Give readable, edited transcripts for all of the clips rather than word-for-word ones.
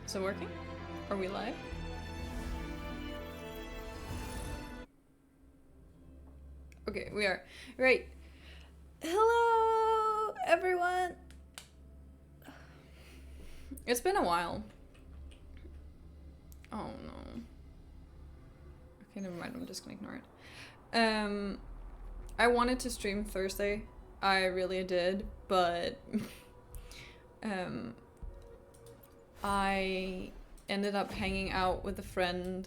Is it working? Are we live? Okay, we are. Right. Hello, everyone. It's been a while. Oh no. Okay, never mind. I'm just gonna ignore it. I wanted to stream Thursday. I really did, but I ended up hanging out with a friend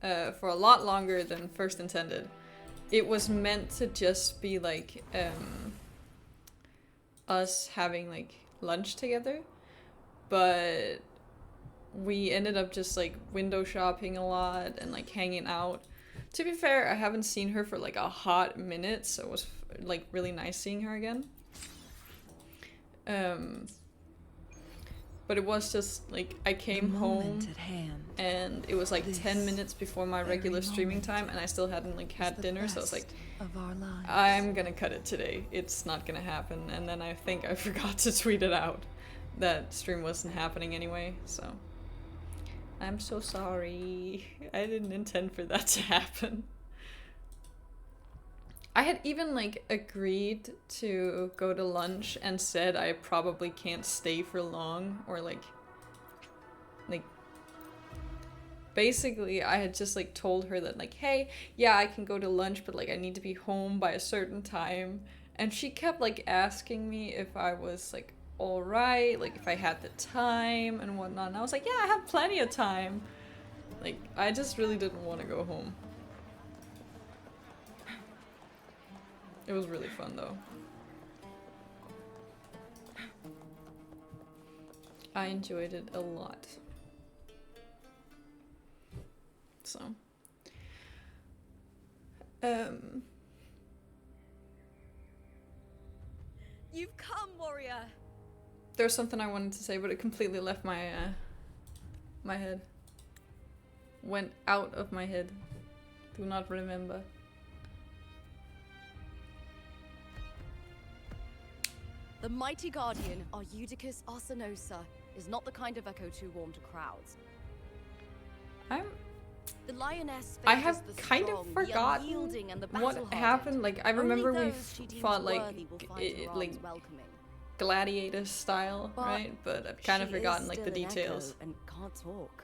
for a lot longer than first intended. It was meant to just be like us having like lunch together, but we ended up just like window shopping a lot and like hanging out. To be fair, I haven't seen her for like a hot minute, so it was like really nice seeing her again. But it was just like I came home and it was like 10 minutes before my regular streaming time and I still hadn't like had dinner, so I was like, I'm gonna cut it today. It's not gonna happen. And then I think I forgot to tweet it out that stream wasn't happening anyway, so I'm so sorry. I didn't intend for that to happen. I had even like agreed to go to lunch and said I probably can't stay for long, or like basically I had just like told her that like, hey, yeah, I can go to lunch, but like I need to be home by a certain time. And she kept like asking me if I was like alright, like if I had the time and whatnot. And I was like, yeah, I have plenty of time. Like, I just really didn't want to go home. It was really fun though. I enjoyed it a lot. So. You've come, warrior! There's something I wanted to say, but it completely left my, my head. Went out of my head. Do not remember. The mighty guardian, Eudicus Arsenosa, is not the kind of echo too warm to crowds. The lioness I have the kind strong, of forgotten what happened. Like, I remember we fought like gladiator style, right? But I've kind of forgotten like the details. And can't talk.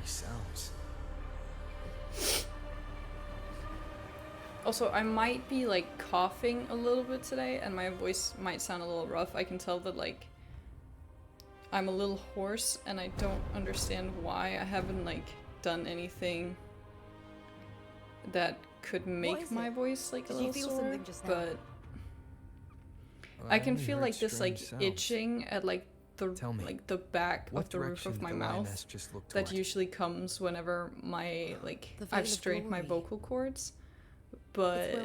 Sounds. Also, I might be like coughing a little bit today and my voice might sound a little rough. I can tell that like I'm a little hoarse and I don't understand why. I haven't like done anything that could make my voice like a little sore, but I can feel like this like itching at like the back of the roof of my mouth that usually comes whenever I've strained my vocal cords, but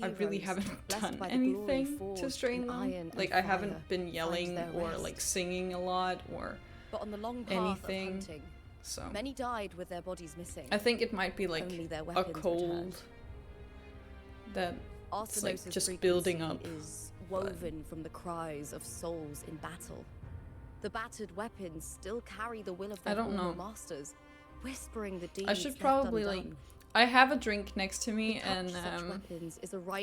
I really haven't done anything to strain them. Like I haven't been yelling or like singing a lot or anything. So many died with their bodies missing. I think it might be like a cold that's like just building up. Is woven from the cries of souls in battle. The battered weapons still carry the will of their former masters, whispering the deeds. I should probably like. I have a drink next to me, and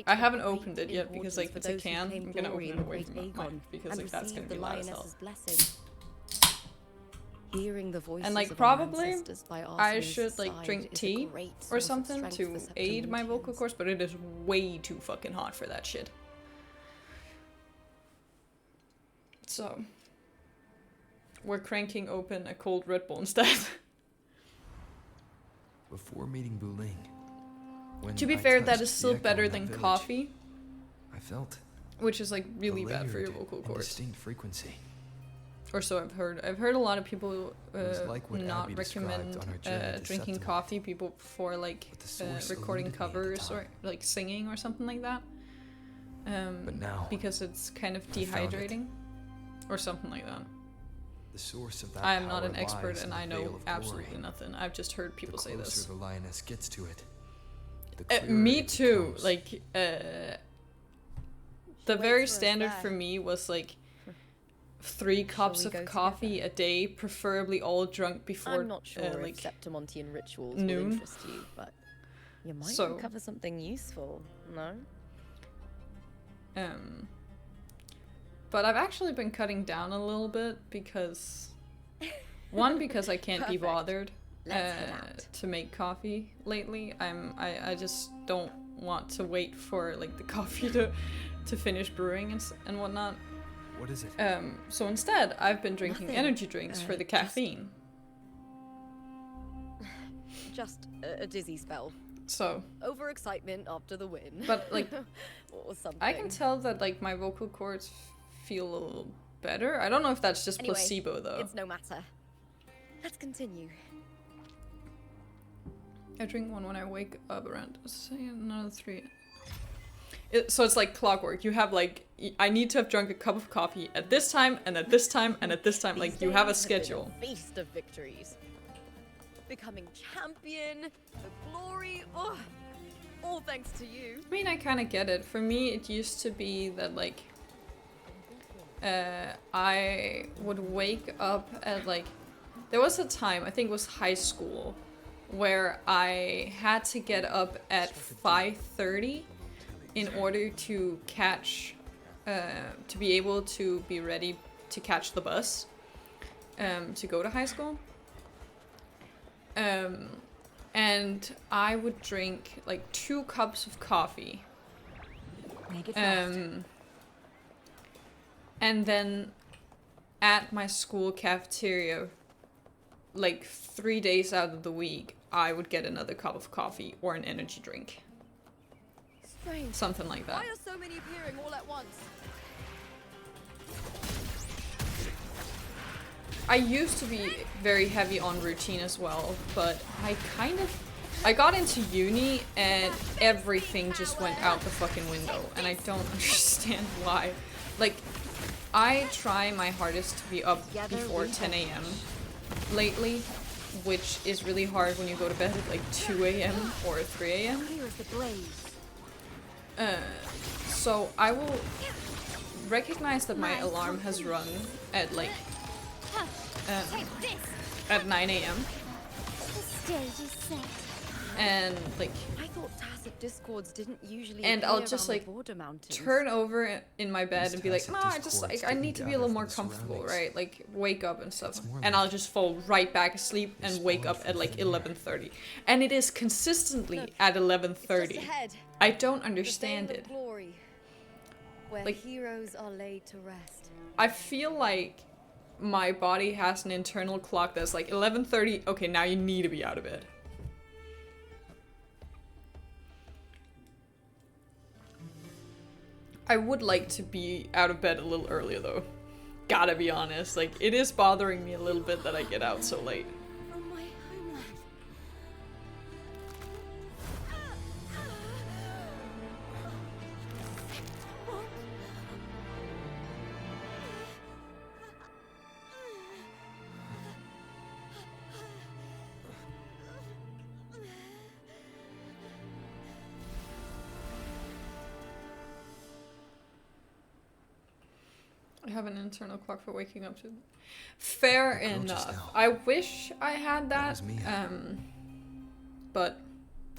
I haven't opened it yet because like it's a can. I'm gonna open it away from my mic because like that's gonna be loud as hell. Hearing the voices and like probably I should like drink tea or something to aid my vocal cords, but it is way too fucking hot for that shit. So. We're cranking open a cold Red Bull instead. Before meeting Wuthering, to be fair, that is still better than coffee. I felt, which is like really bad for your vocal cords. Distinct frequency. Or so I've heard. I've heard a lot of people not recommend drinking coffee. People for like recording covers or like singing or something like that. But now, because it's kind of dehydrating or something like that. The source of that I am not power an expert lies in and the I know veil of absolutely glory. nothing. I've just heard people say The this. closer the lioness gets to it, the clearer Me it too. becomes. Like, the very standard for me was like 3 cups of coffee a day, preferably all drunk before I'm not sure like if Septimontian rituals noon. will interest you, but you might uncover something useful, no? But I've actually been cutting down a little bit because because I can't be bothered to make coffee lately. I just don't want to wait for like the coffee to finish brewing and whatnot. What is it? So instead, I've been drinking Nothing. energy drinks for the caffeine. Just a dizzy spell. So Overexcitement after the win. But like, or something. I can tell that like my vocal cords feel a little better. I don't know if that's just Anyway, placebo though. It's no matter. Let's continue. I drink one when I wake up around, say another 3. So it's like clockwork. You have like, I need to have drunk a cup of coffee at this time, and at this time, and at this time. Like, you have a schedule. A feast of victories. Becoming champion, the glory, all thanks to you. I mean, I kind of get it. For me, it used to be that like, I would wake up at like, there was a time, I think it was high school, where I had to get up at 5:30 in order to catch, to be able to be ready to catch the bus, to go to high school. And I would drink like 2 cups of coffee. Make it fast. And then at my school cafeteria, like 3 days out of the week, I would get another cup of coffee or an energy drink. Strange. Something like that. Why are so many appearing all at once? I used to be very heavy on routine as well, but I got into uni and everything just went out the fucking window, and I don't understand why. Like, I try my hardest to be up before 10 a.m. lately, which is really hard when you go to bed at like 2 a.m. or 3 a.m. So I will recognize that my alarm has rung at like at 9 a.m. And like, I thought tacit discords didn't usually and I'll just like turn over in my bed and be like, no, I need to be a little more comfortable, right? Like wake up and stuff. And I'll just fall right back asleep and wake up at like 11:30. And it is consistently at 11:30. I don't understand it. Glory, where like, heroes are laid to rest. I feel like my body has an internal clock that's like 11:30. Okay, now you need to be out of bed. I would like to be out of bed a little earlier though. Gotta be honest, like it is bothering me a little bit that I get out so late. From my homeland. I have an internal clock for waking up to. Fair enough. I wish I had that, but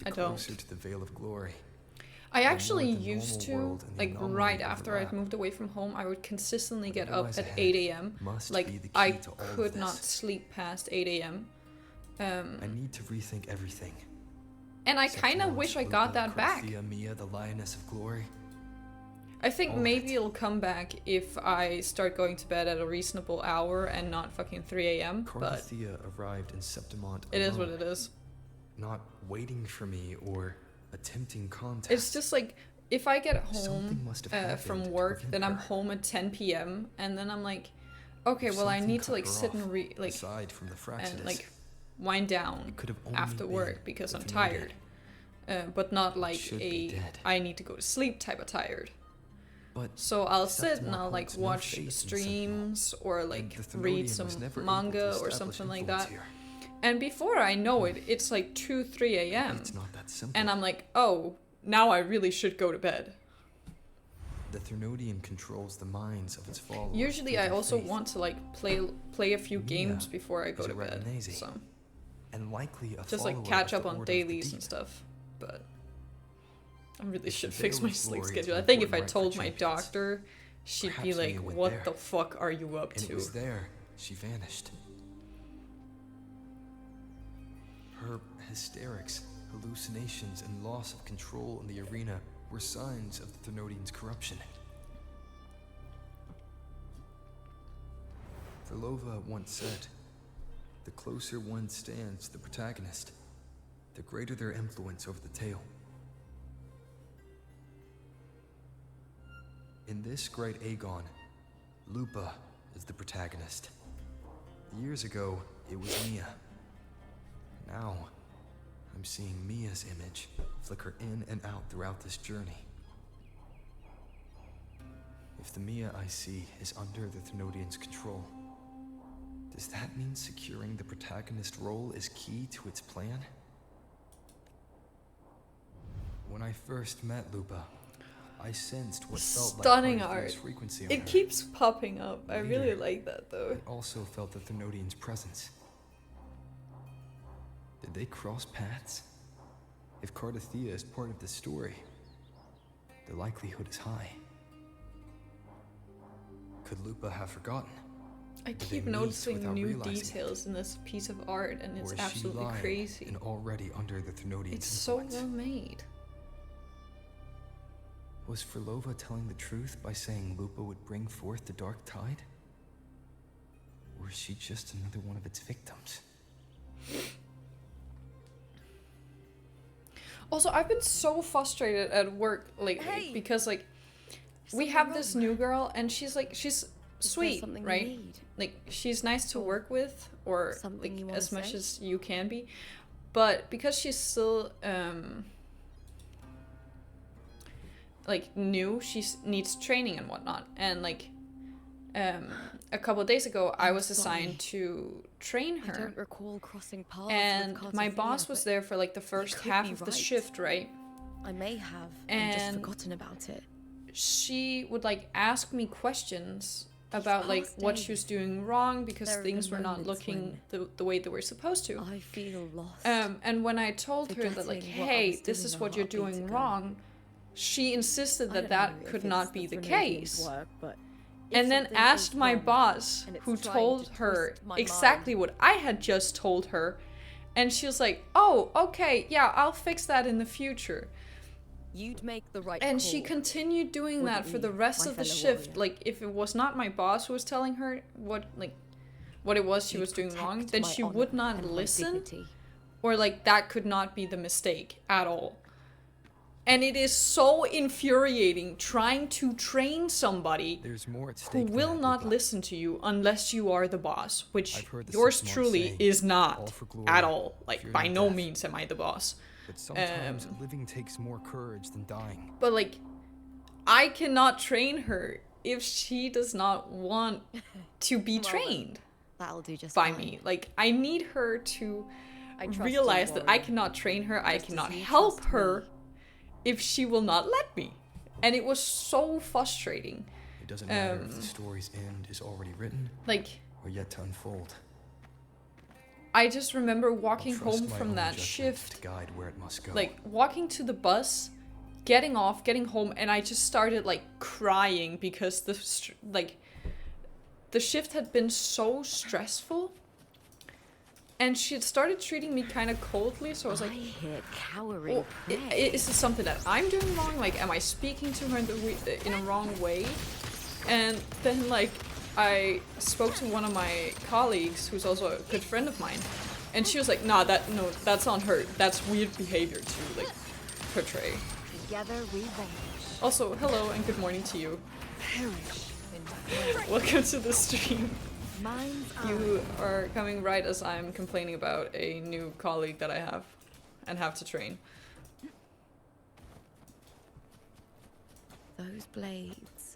I don't. Closer to the veil of glory. I actually used to, like right after I'd moved away from home, I would consistently get up at 8 a.m. Like I could not sleep past 8 a.m. I need to rethink everything. And I kind of wish I got that back. Mia, the lioness of glory. I think maybe it'll come back if I start going to bed at a reasonable hour and not fucking 3 a.m. But Thea arrived in Septimont it is what it is. Not waiting for me or attempting contact. It's just like, if I get home from work, then I'm home at 10 p.m. and then I'm like, okay, well I need to like sit and aside from the and like wind down after work because I'm tired. But not like I need to go to sleep type of tired. So I'll sit and Septimont I'll like holds no watch faith in streams or like and the read Thenodian some was never able manga to or establish something like influence that. here. And before I know it, it's like 2, 3 a.m. It's not that simple. And I'm like, oh, now I really should go to bed. The Thenodian controls the minds of its followers. Usually through I their also faith, want to like play a few Mia games before I go is to a bed. Rabanese, So and likely a just like follower catch of up the on Order of the dailies Deep. and stuff. But I really If should the fix veil my of sleep glory is schedule. I an think if I important right told for my champions, doctor, she'd be perhaps like, Mia went what there. the fuck are you up And to? it was there she vanished. Her hysterics, hallucinations, and loss of control in the arena were signs of the Thenodian's corruption. Verlova once said, "The closer one stands to the protagonist, the greater their influence over the tale." In this great Aegon, Lupa is the protagonist. Years ago, it was Mia. Now, I'm seeing Mia's image flicker in and out throughout this journey. If the Mia I see is under the Thenodian's control, does that mean securing the protagonist role is key to its plan? When I first met Lupa, I sensed what felt Stunning like art. frequency on It her. keeps popping up. I really Later, like that though. I also felt the Thenodian's presence. Did they cross paths? If Cardathea is part of this story, the likelihood is high. Could Lupa have forgotten? I Did they keep meet noticing without new realizing it? details in this piece of art, and it's Or is she absolutely lying crazy. and already under the Thenodian's It's so influence? well made. Was Verlova telling the truth by saying Lupa would bring forth the Dark Tide? Or is she just another one of its victims? Also, I've been so frustrated at work lately because like we have this new girl and she's sweet, something you right? need? Like she's nice to work with, or Something like you wanna as much say? as you can be. But because she's still like new, she needs training and whatnot. And like a couple of days ago, I was assigned to train I her. don't recall crossing paths And with my Cardathea, boss was but there for like the first could half be of the right. shift, right? I may have and just And forgotten about it. she would like ask me questions about like past what she was days, doing wrong because there have things been were not moments looking the way they were supposed to. I feel lost. And when I told her that like, Forgetting what I hey, was this doing is a what you're heartbeat doing ago. wrong, she insisted I that don't that know could if not it's be the Thenodian's case. work, but if And then something asked is my wrong, boss, and it's who trying told to her twist my exactly mind. what I had just told her. And she was like, oh, okay, yeah, I'll fix that in the future. You'd make the right And call. she continued doing that Wouldn't for the you, rest my of the fellow shift. warrior? Like, if it was not my boss who was telling her what it was she You'd was doing wrong, protect then my she honor would not and my listen. dignity. Or like that could not be the mistake at all. And it is so infuriating trying to train somebody There's more at who stake than will that, not Lupa. listen to you unless you are the boss, which I've heard the yours Septimont truly saying, is "All not for glory, at all. Like, fear by no no death." means am I the boss. But sometimes living takes more courage than dying. But like, I cannot train her if she does not want to be Well then, trained That'll do just by fine. me. Like, I need her to I trust you, realize that I warrior. cannot train her, I Just as cannot you help trust her me. if she will not let me. And it was so frustrating. It doesn't matter if the story's end is already written Like, or yet to unfold. I just remember I'll walking trust home my from own that judgment shift, to guide where it must go. like walking to the bus, getting off, getting home, and I just started like crying because the shift had been so stressful. And she had started treating me kind of coldly, so I was like, hear cowering oh, is this something that I'm doing wrong? Like, am I speaking to her in a wrong way? And then, like, I spoke to one of my colleagues, who's also a good friend of mine, and she was like, no, that's on her. That's weird behavior to, like, portray. Together we vanish. Also, hello and good morning to you. Perish. Welcome to the stream. Mind's You are coming right as I'm complaining about a new colleague that I have and have to train. Those blades.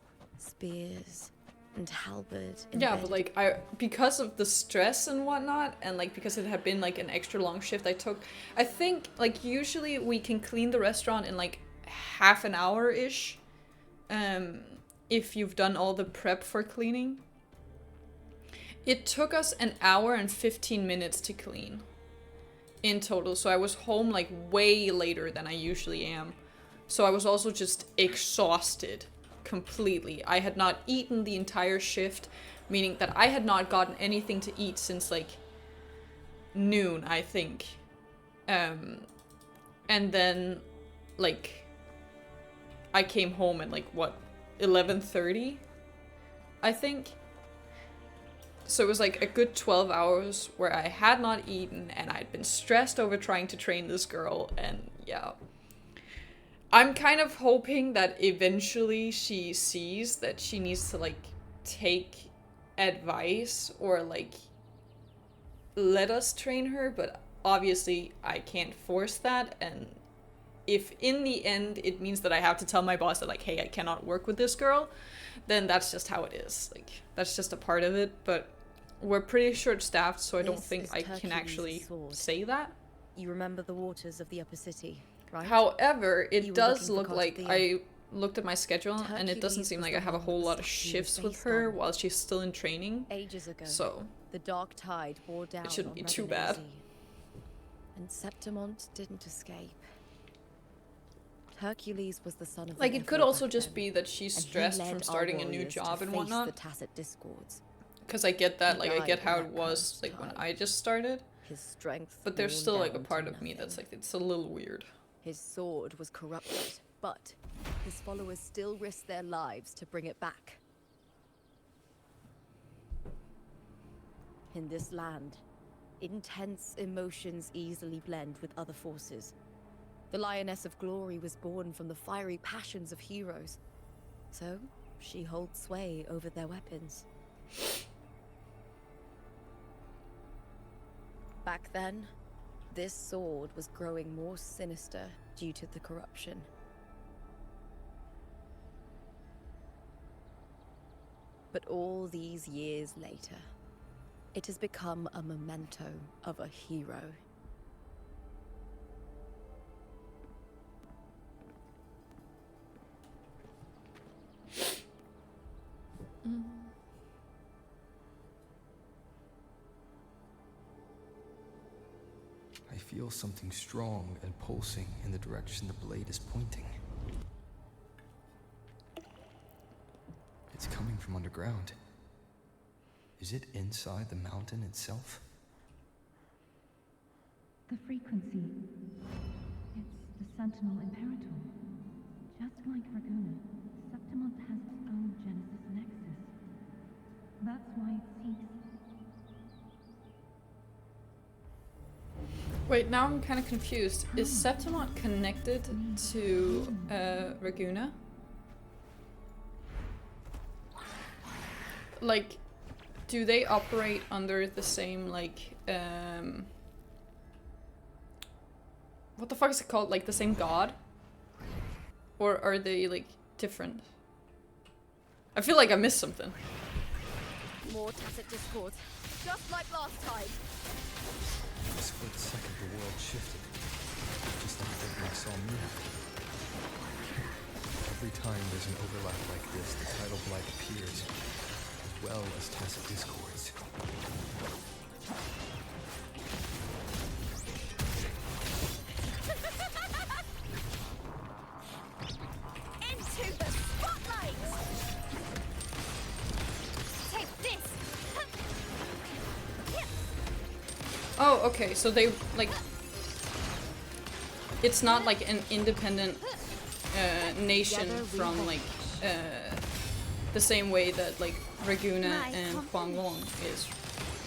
spears and halberd. Yeah, but like because of the stress and whatnot, and like because it had been like an extra long shift I took, I think like usually we can clean the restaurant in like half an hour ish, if you've done all the prep for cleaning. It took us an hour and 15 minutes to clean in total, so I was home like way later than I usually am. So I was also just exhausted completely. I had not eaten the entire shift, meaning that I had not gotten anything to eat since like noon, I think. And then like I came home at like what, 11:30, I think. So it was like a good 12 hours where I had not eaten and I'd been stressed over trying to train this girl, and yeah. I'm kind of hoping that eventually she sees that she needs to like take advice or like let us train her, but obviously I can't force that, and if in the end it means that I have to tell my boss that like, hey, I cannot work with this girl, then that's just how it is. Like, that's just a part of it, but we're pretty short-staffed, so I don't think I can actually say that. You remember the waters of the upper city, right? However, it does look like I looked at my schedule, and it doesn't seem like I have a whole lot of shifts with her while she's still in training. Ages ago, so the dark tide bore down. It shouldn't be too bad. And Septimont didn't escape. Hercules was the son of like it could also just be that she's stressed from starting a new job and whatnot. The tacit discords. Because I get that, like I get how it was like when I just started. His strength. But there's still like a part of me that's like, it's a little weird. His sword was corrupted, but his followers still risked their lives to bring it back. In this land, intense emotions easily blend with other forces. The Lioness of Glory was born from the fiery passions of heroes, so she holds sway over their weapons. Back then, this sword was growing more sinister due to the corruption. But all these years later, it has become a memento of a hero. I feel something strong and pulsing in the direction the blade is pointing. It's coming from underground. Is it inside the mountain itself? The frequency. It's the Sentinel Imperator. Just like Raguna, Septimont has its own Genesis Nexus. That's why it seeks. Wait, now I'm kind of confused. Is Septimont connected to Raguna? Like, do they operate under the same, like, what the fuck is it called? Like, the same god? Or are they, like, different? I feel like I missed something. More tacit discord, just like last time. For a split second, the world shifted. Just like when I saw Mia. Every time there's an overlap like this, the tidal blight appears, as well as tacit discords. Into the spotlight! Take this! Oh, okay, so they, like... It's not like an independent nation from, like, the same way that, like, Raguna and Huanglong is,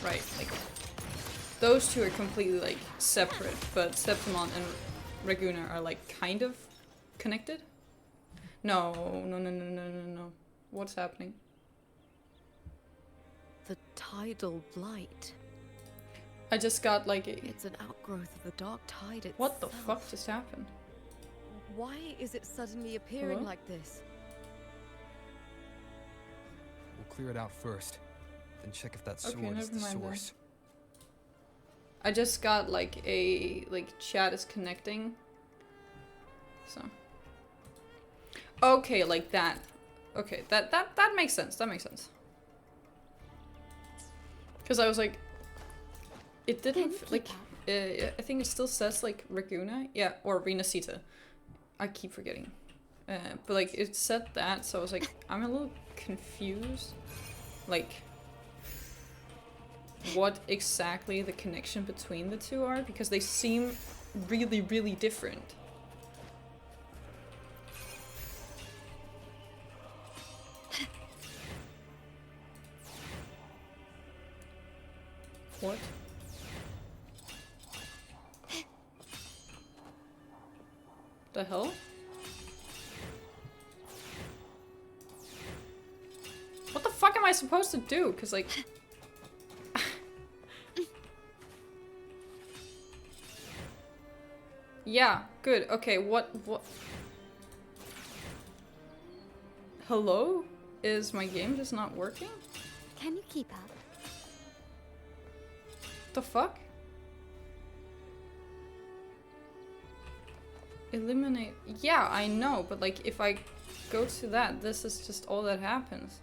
right? Like, those two are completely, like, separate, but Septimont and Raguna are, like, kind of connected? No. What's happening? The tidal blight. I just got, like, a... It's an outgrowth of the dark tide itself. What the fuck just happened? Why is it suddenly appearing Hello? like this? clear it out first. Then check if that Okay, sword is the never mind then. source. I just got like a chat is connecting. So. Okay, like that. Okay, that makes sense. That makes sense. Because I was like, it didn't like. I think it still says like Raguna, yeah, or Renacita. I keep forgetting. But like it said that, so I was like, I'm a little confused. Like, what exactly the connection between the two are, because they seem really, really different. What? The hell? What the fuck am I supposed to do? Cause like... Yeah, good. Okay, what? Hello? Is my game just not working? Can you keep up? The fuck? Eliminate. Yeah, I know, but like if I go to that, this is just all that happens.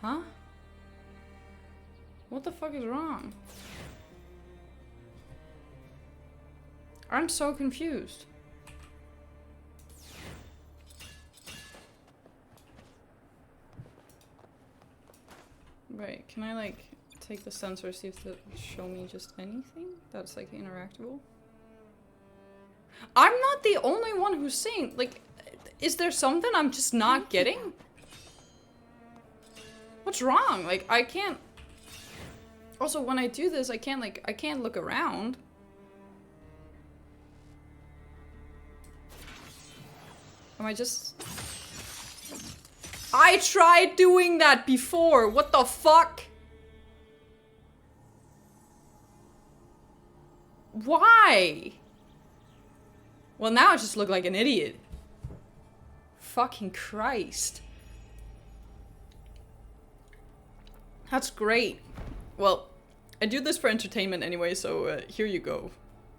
Huh? What the fuck is wrong? I'm so confused. Right, can I like take the sensor, see if it'll show me just anything that's like interactable? I'm not the only one who's seeing, like, is there something I'm just not getting? What's wrong? Like, I can't... Also, when I do this, I can't look around. Am I just... I tried doing that before! What the fuck? Why? Well, now I just look like an idiot. Fucking Christ. That's great. Well, I do this for entertainment anyway, so here you go.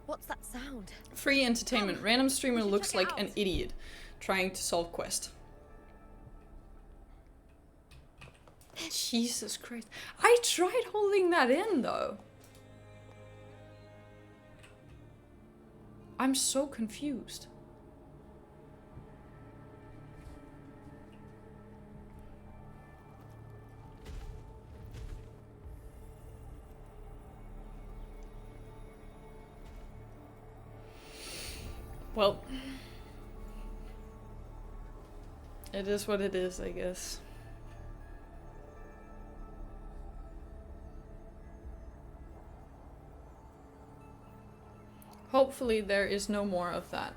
What's that sound? Free entertainment. Random streamer looks like an idiot trying to solve quest. Jesus Christ. I tried holding that in, though. I'm so confused. Well, it is what it is, I guess. Hopefully there is no more of that.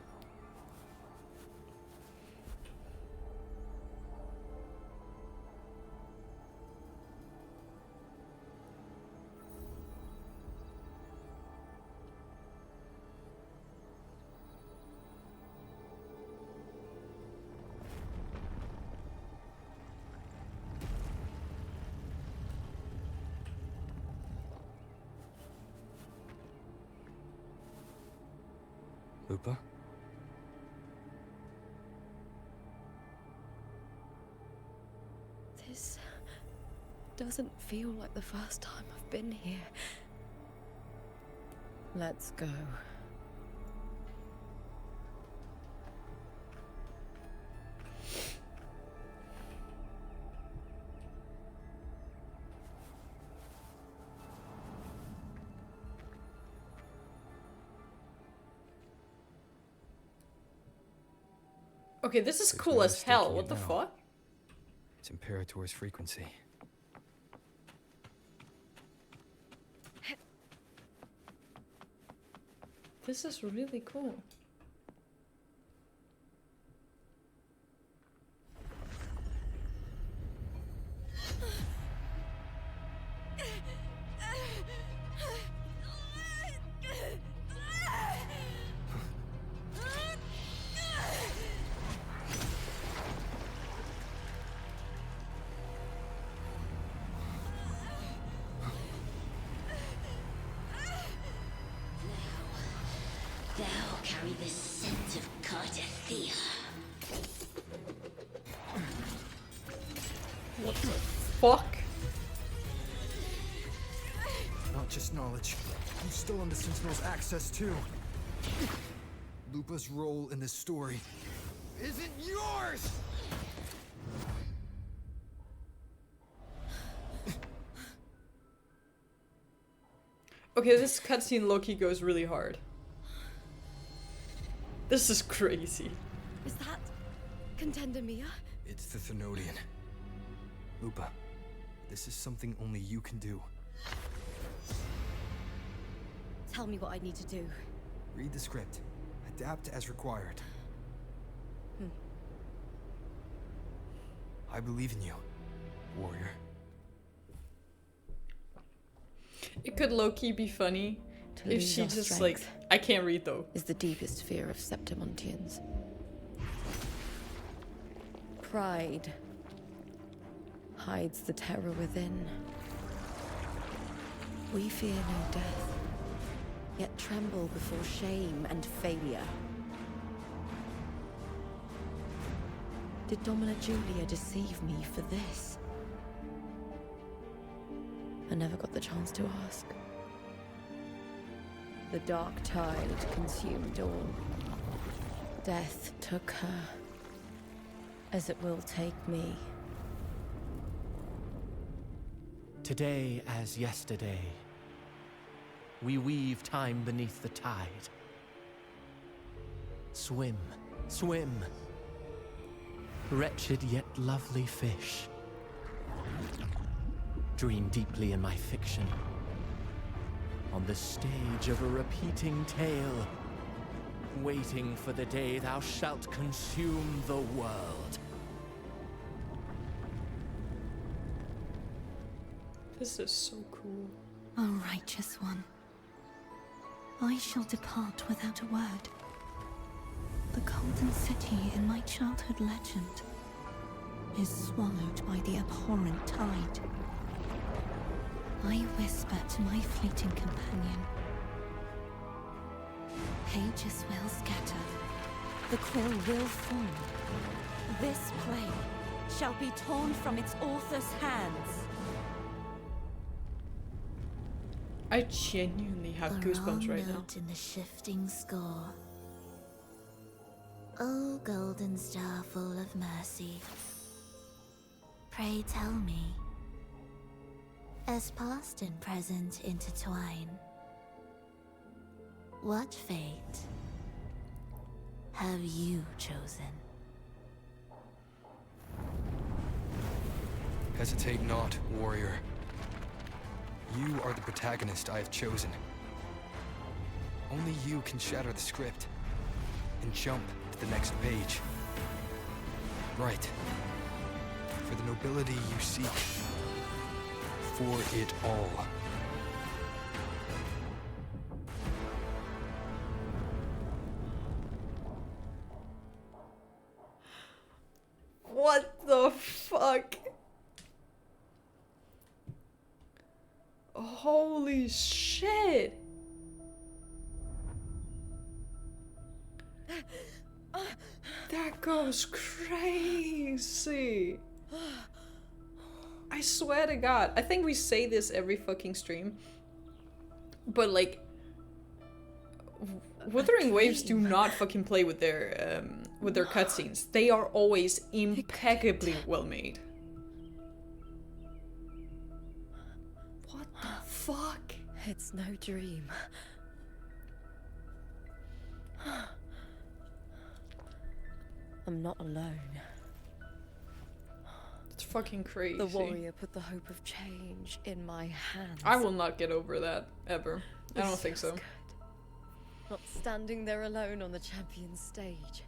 Lupa? This doesn't feel like the first time I've been here. Let's go. Okay, this is cool as hell. What the fuck? It's Imperator's frequency. This is really cool. carry the scent of Cardathia. What the fuck? Not just knowledge. I'm still on the Sentinel's access too. Lupa's role in this story isn't yours! Okay, this cutscene low-key goes really hard. This is crazy. Is that Contender Mia? It's the Thenodian. Lupa, this is something only you can do. Tell me what I need to do. Read the script. Adapt as required. I believe in you, warrior. It could low-key be funny To if lose she our just strength like, I can't read though. is the deepest fear of Septimontians. Pride hides the terror within. We fear no death, yet tremble before shame and failure. Did Domina Julia deceive me for this? I never got the chance to ask. The dark tide consumed all. Death took her, as it will take me. Today as yesterday, we weave time beneath the tide. Swim, swim, wretched yet lovely fish. Dream deeply in my fiction, on the stage of a repeating tale, waiting for the day thou shalt consume the world. This is so cool. O righteous one, I shall depart without a word. The golden city in my childhood legend is swallowed by the abhorrent tide. I whisper to my fleeting companion. Pages will scatter. The quill will fall. This play shall be torn from its author's hands. I genuinely have goosebumps right now. In the shifting score. O golden star full of mercy, pray tell me, as past and present intertwine, what fate have you chosen? Hesitate not, warrior. You are the protagonist I have chosen. Only you can shatter the script and jump to the next page. Right. For the nobility you seek. For it all. What the fuck? Holy shit! That goes crazy! I swear to God, I think we say this every fucking stream, but like, Wuthering Waves do not fucking play with their cutscenes. They are always impeccably well made. What the fuck? It's no dream. I'm not alone. It's fucking crazy. The warrior put the hope of change in my hands. I will not get over that, ever. I don't think so. Good. Not standing there alone on the champion's stage.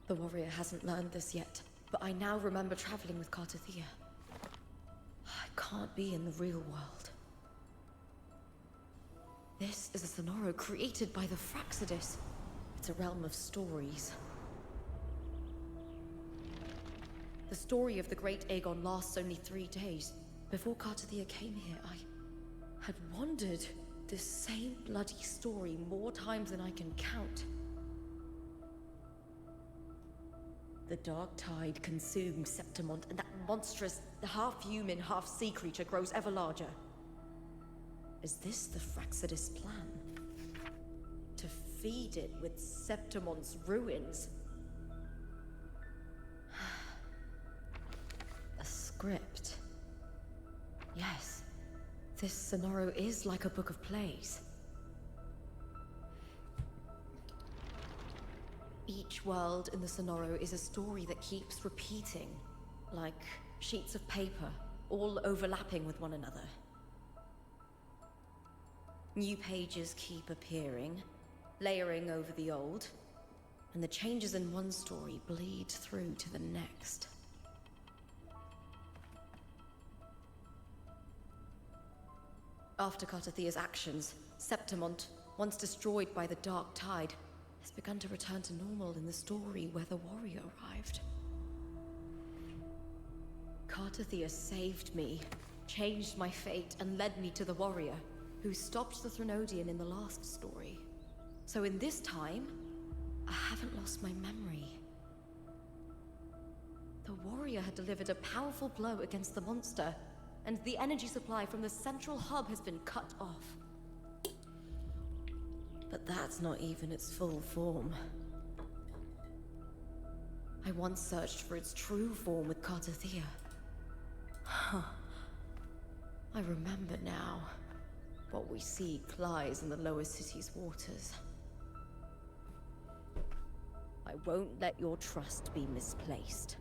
The warrior hasn't learned this yet, but I now remember traveling with Cardathia. I can't be in the real world. This is a Sonoro created by the Fraxidus. It's a realm of stories. The story of the great Aegon lasts only 3 days. Before Cartathea came here, I had wondered this same bloody story more times than I can count. The dark tide consumed Septimont, and that monstrous, half-human, half-sea creature grows ever larger. Is this the Fraxidus plan? To feed it with Septimont's ruins? A script. Yes, this Sonoro is like a book of plays. Each world in the Sonoro is a story that keeps repeating, like sheets of paper, all overlapping with one another. New pages keep appearing, layering over the old, and the changes in one story bleed through to the next. After Cartathea's actions, Septimont, once destroyed by the dark tide, has begun to return to normal in the story where the warrior arrived. Cartathea saved me, changed my fate, and led me to the warrior, who stopped the Threnodian in the last story. So in this time, I haven't lost my memory. The warrior had delivered a powerful blow against the monster, and the energy supply from the central hub has been cut off. But that's not even its full form. I once searched for its true form with Cartathea. Huh. I remember now. What we seek lies in the lower city's waters. I won't let your trust be misplaced.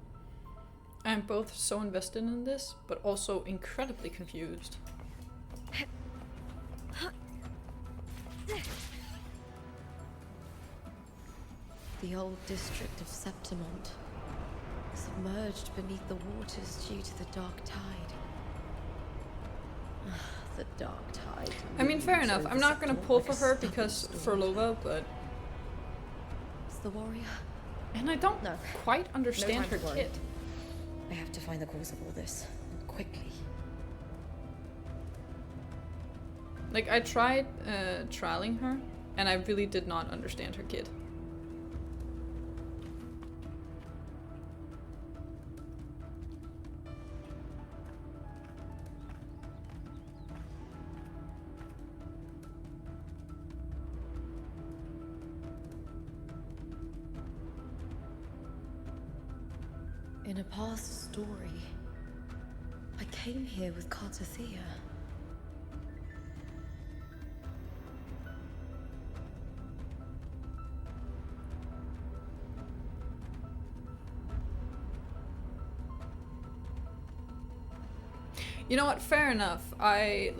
I'm both so invested in this, but also incredibly confused. The old district of Septimont, submerged beneath the waters due to the dark tide. The dark tide. I mean, fair enough. I'm not gonna pull for her because for Lova, but... It's the warrior. And I don't quite understand her kit. I have to find the cause of all this, quickly. Like, I tried trialing her, and I really did not understand her kit. In a past story, I came here with Cartathea. You know what? Fair enough. I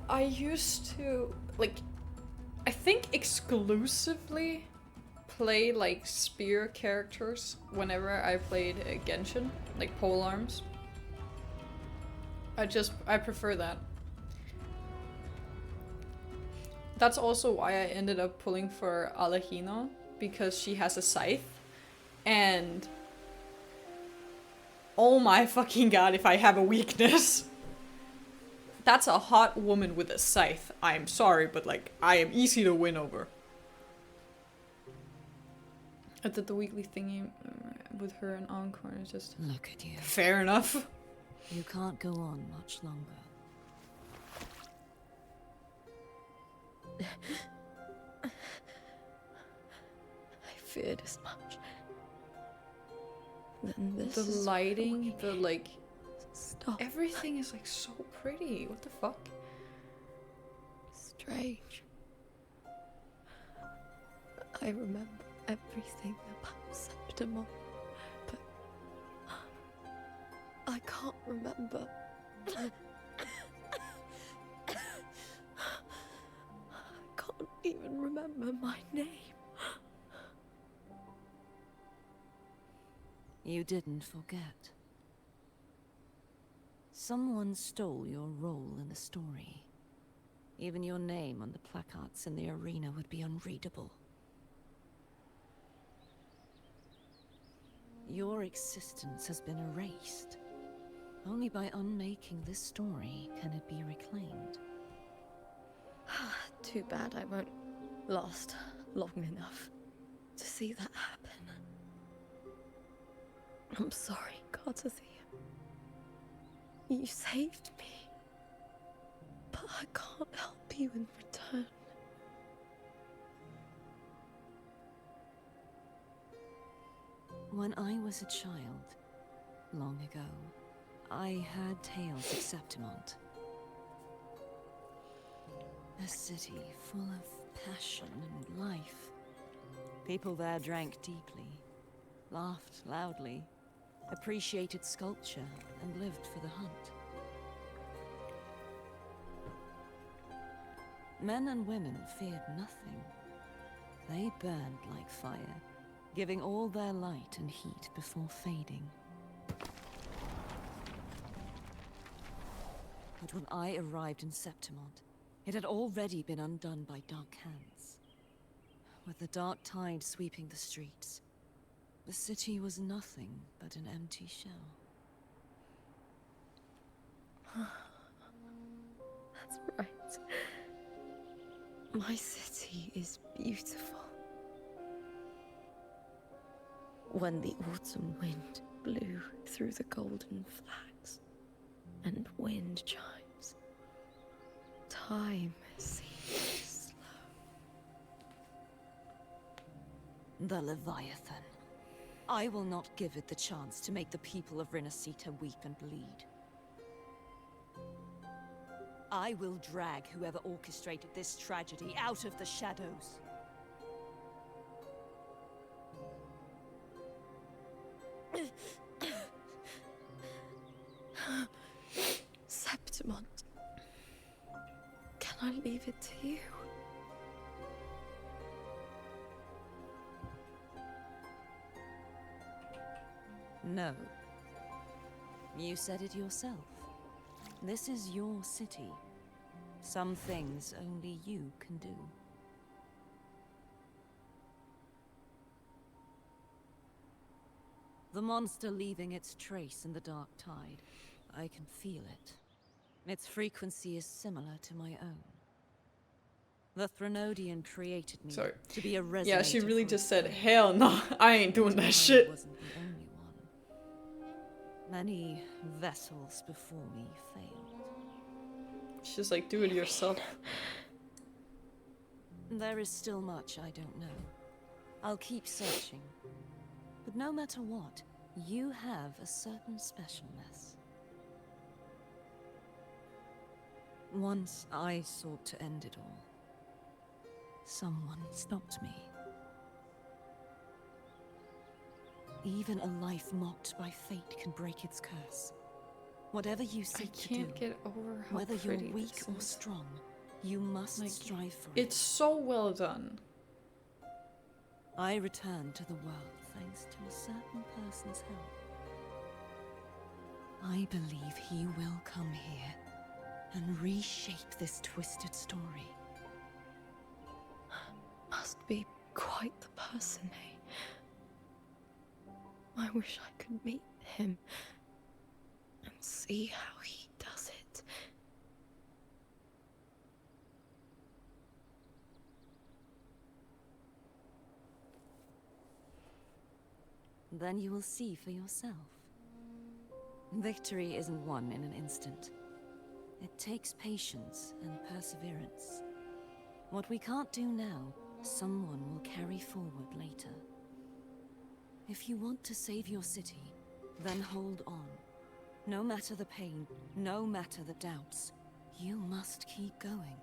used to, I think exclusively play, spear characters whenever I played Genshin, polearms. I prefer that. That's also why I ended up pulling for Alahino, because she has a scythe, and oh my fucking god, if I have a weakness. That's a hot woman with a scythe. I'm sorry, but I am easy to win over. I did the weekly thingy with her and Encore. It's just... Look at you. Fair enough. You can't go on much longer. I feared as much. Then this the lighting, the Stop. everything is so pretty. What the fuck? Strange. I remember everything about Septimont, but I can't remember. I can't even remember my name. You didn't forget. Someone stole your role in the story. Even your name on the placards in the arena would be unreadable. Your existence has been erased. Only by unmaking this story can it be reclaimed. Too bad I won't last long enough to see that happen. I'm sorry, Garcia. You saved me. But I can't help you in return. When I was a child, long ago, I had tales of Septimont. A city full of passion and life. People there drank deeply, laughed loudly, appreciated sculpture, and lived for the hunt. Men and women feared nothing. They burned like fire, giving all their light and heat before fading. But when I arrived in Septimont, it had already been undone by dark hands. With the dark tide sweeping the streets, the city was nothing but an empty shell. That's right. My city is beautiful. When the autumn wind blew through the golden flags and wind chimes, time seemed slow. The Leviathan. I will not give it the chance to make the people of Rinascita weep and bleed. I will drag whoever orchestrated this tragedy out of the shadows. Septimont. Can I leave it to you? No. You said it yourself. This is your city. Some things only you can do. The monster leaving its trace in the dark tide. I can feel it. Its frequency is similar to my own. The Threnodian created me to be a resonator. Yeah, she really just said, hell no, I ain't doing that shit. I wasn't the only one. Many vessels before me failed. She's like, do it yourself. There is still much I don't know. I'll keep searching. But no matter what, you have a certain specialness. Once I sought to end it all. Someone stopped me. Even a life mocked by fate can break its curse. Whatever you seek to do, get over how whether pretty you're weak this or is. strong, you must Like, strive for It's so well done. I return to the world thanks to a certain person's help. I believe he will come here and reshape this twisted story. Must be quite the person, eh? I wish I could meet him and see how he does it. Then you will see for yourself. Victory isn't won in an instant. It takes patience and perseverance. What we can't do now, someone will carry forward later. If you want to save your city, then hold on. No matter the pain, no matter the doubts, you must keep going.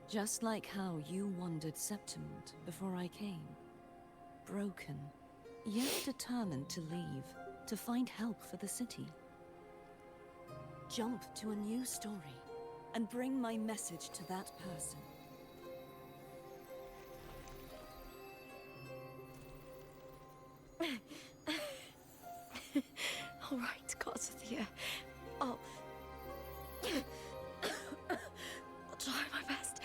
Just like how you wandered Septimont before I came. Broken, yet determined to leave, to find help for the city. Jump to a new story, and bring my message to that person. All right, Garcia. I'll try my best.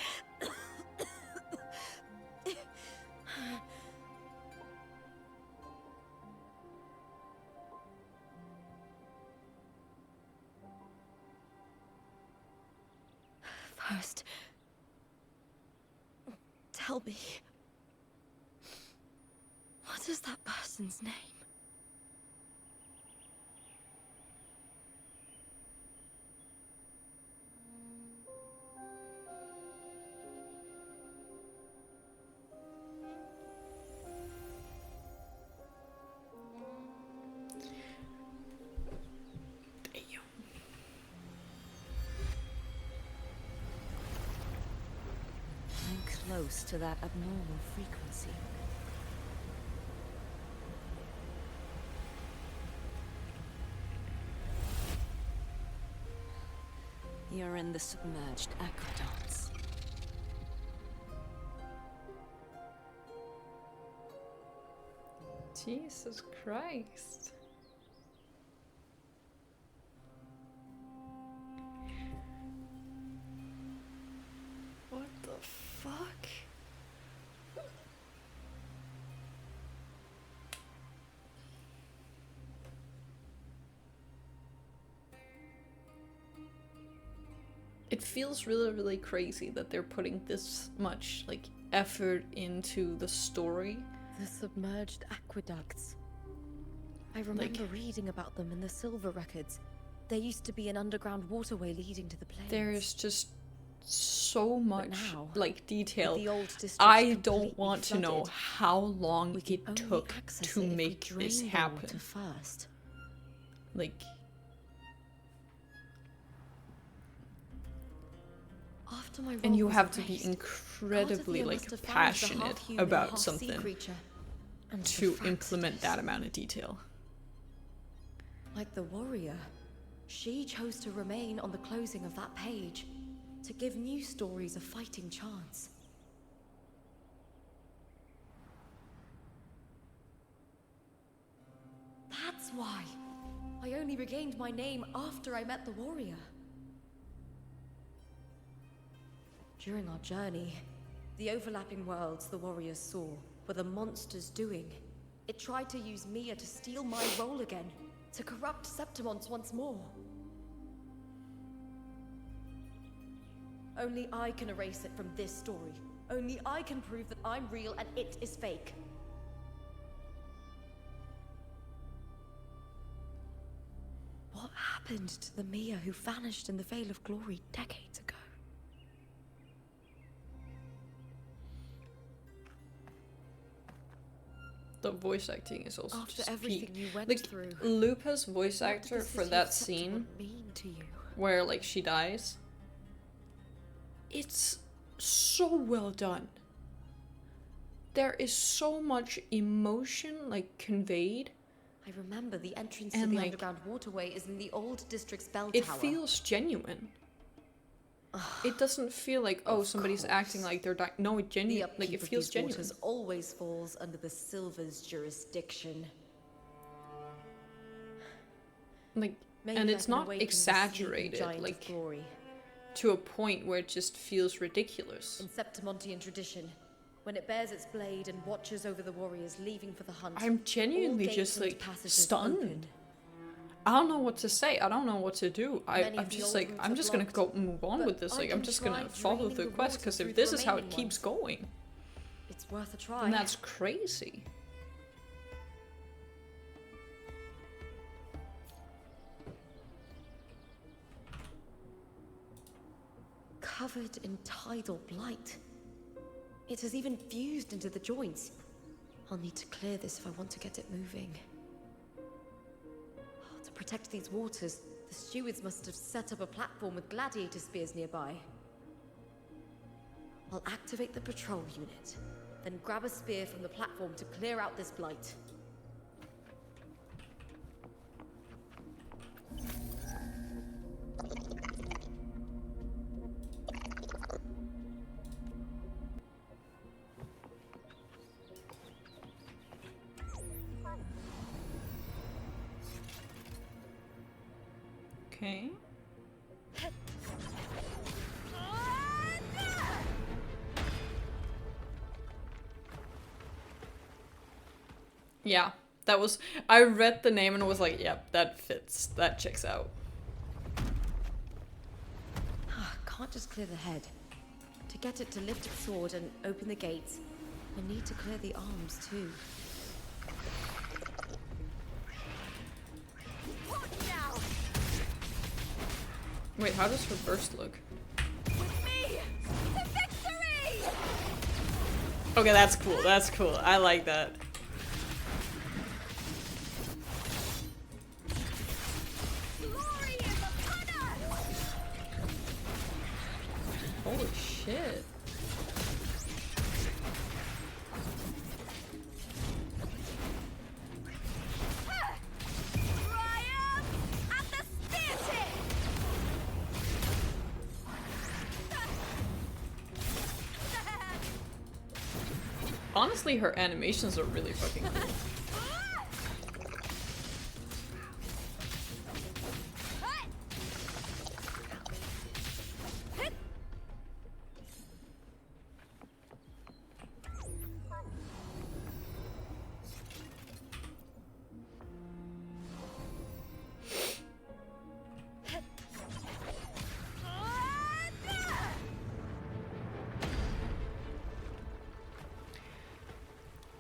first. Tell me, what is that person's name? Close to that abnormal frequency. You're in the submerged aqueducts. Jesus Christ. What the fuck? It feels really, really crazy that they're putting this much, like, effort into the story. The submerged aqueducts. I remember reading about them in the Silver Records. There used to be an underground waterway leading to the plains. There's just so much, now, like, detail. the old district's I don't completely want to know flooded, how long we it can only took access to it if we make drain this the happen. water first. Like, After my and you role was have to be erased, incredibly, Carter like, must have found the passionate half-human, about half-sea something creature, and to refracted implement it. that amount of detail. Like the warrior, she chose to remain on the closing of that page, to give new stories a fighting chance. That's why I only regained my name after I met the warrior. During our journey, the overlapping worlds the warriors saw were the monsters doing. It tried to use Mia to steal my role again, to corrupt Septimont once more. Only I can erase it from this story. Only I can prove that I'm real and it is fake. What happened to the Mia who vanished in the Veil of Glory decades ago? The voice acting is also After just everything peak. you went Like, through, Lupa's voice what did actor the for city that of scene Septimont mean to you? where, like, she dies, it's so well done. There is so much emotion, like, conveyed. I remember the entrance And, to the like, underground waterway is in the old district's bell It tower. feels genuine. It doesn't feel like, oh, somebody's acting like they're dying. No, it The like, it upkeep of feels these genuine. waters always falls under the Silver's jurisdiction. Like, Maybe and I it's can not awaken the exaggerated, sleeping giant of like, glory. to a point where it just feels ridiculous. In Septimontian tradition, when it bears its blade and watches over the warriors leaving for the hunt, I'm all genuinely gates just, and like, passages stunned. open. I don't know what to say. I don't know what to do. Many I'm of the just old like, routes I'm are just gonna blocked, go move on but with this. I Like, I'm can just try gonna follow draining the the quest, water because through if the this is how it remaining keeps ones. going, It's worth a try. then that's crazy. Covered in tidal blight. It has even fused into the joints. I'll need to clear this if I want to get it moving. To protect these waters, the stewards must have set up a platform with gladiator spears nearby. I'll activate the patrol unit, then grab a spear from the platform to clear out this blight. Okay. Yeah, that was. I read the name and was like, yep, that fits. That checks out. can't just clear the head. To get it to lift its sword and open the gates, I need to clear the arms too. Wait, how does her burst look? With me to victory! Okay, that's cool. That's cool. I like that. Glory is upon us! Holy shit. Honestly, her animations are really fucking cool.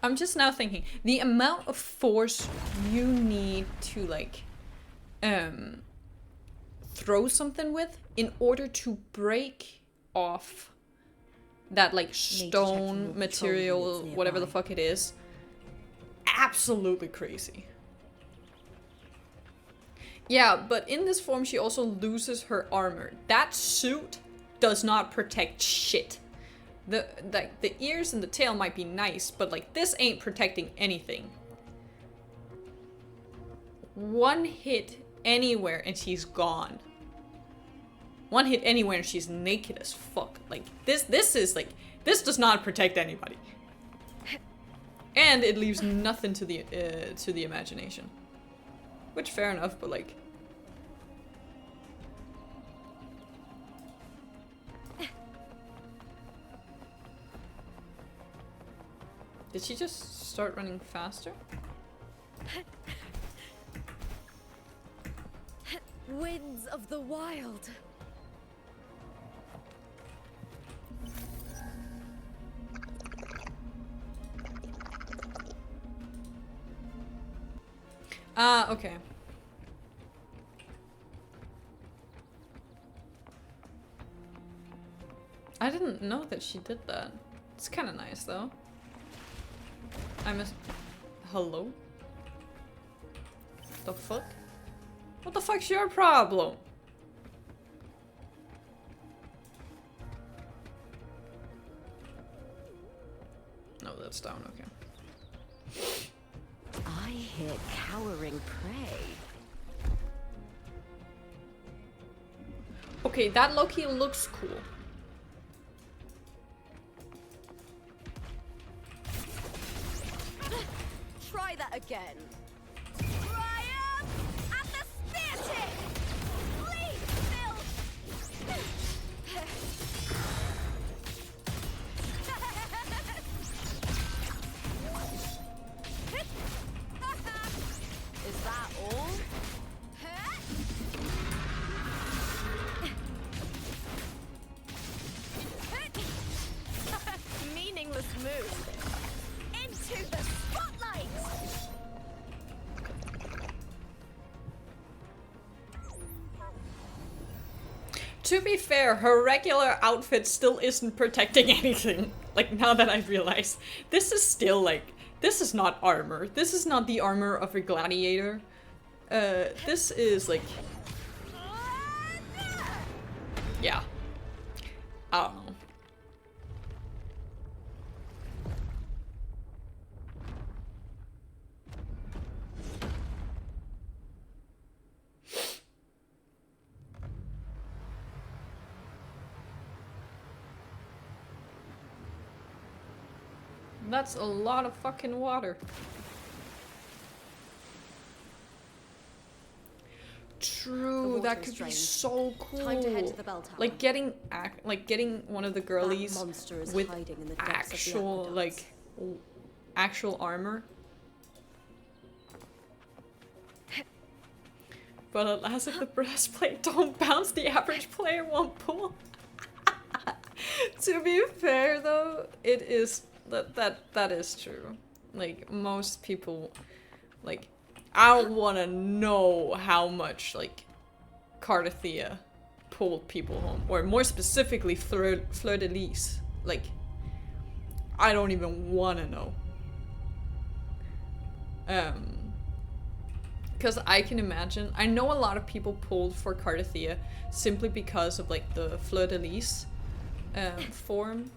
I'm just now thinking, the amount of force you need to like throw something with in order to break off that like stone material, whatever the fuck it is, absolutely crazy. Yeah, but in this form she also loses her armor. That suit does not protect shit. The ears and the tail might be nice, but like this ain't protecting anything. One hit anywhere and she's gone. One hit anywhere and she's naked as fuck. Like this is like, this does not protect anybody. And it leaves nothing to the imagination. Which fair enough, but like, did she just start running faster? Winds of the wild. Ah, okay. I didn't know that she did that. It's kind of nice though. Hello? The fuck? What the fuck's your problem? No, that's down, okay. I hear cowering prey. Okay, that Loki looks cool. Try that again. Triumph at the spear tip! Bleed still! Is that all? Meaningless move. Into the spotlight! To be fair, her regular outfit still isn't protecting anything. Like, now that I realize. This is still like, this is not armor. This is not the armor of a gladiator. This is like, yeah. I don't know. That's a lot of fucking water. True, that could be so cool. Time to head to the bell tower. Like getting one of the girlies monster is with hiding in the depths actual of the like actual armor. But alas, if the breastplate don't bounce, the average player won't pull. To be fair though, it is that is true. Like most people, like I don't want to know how much like Cardathia pulled people home, or more specifically Fleur-de-Lis. Like I don't even want to know. Because I can imagine, I know a lot of people pulled for Cardathia simply because of like the Fleur-de-Lis form.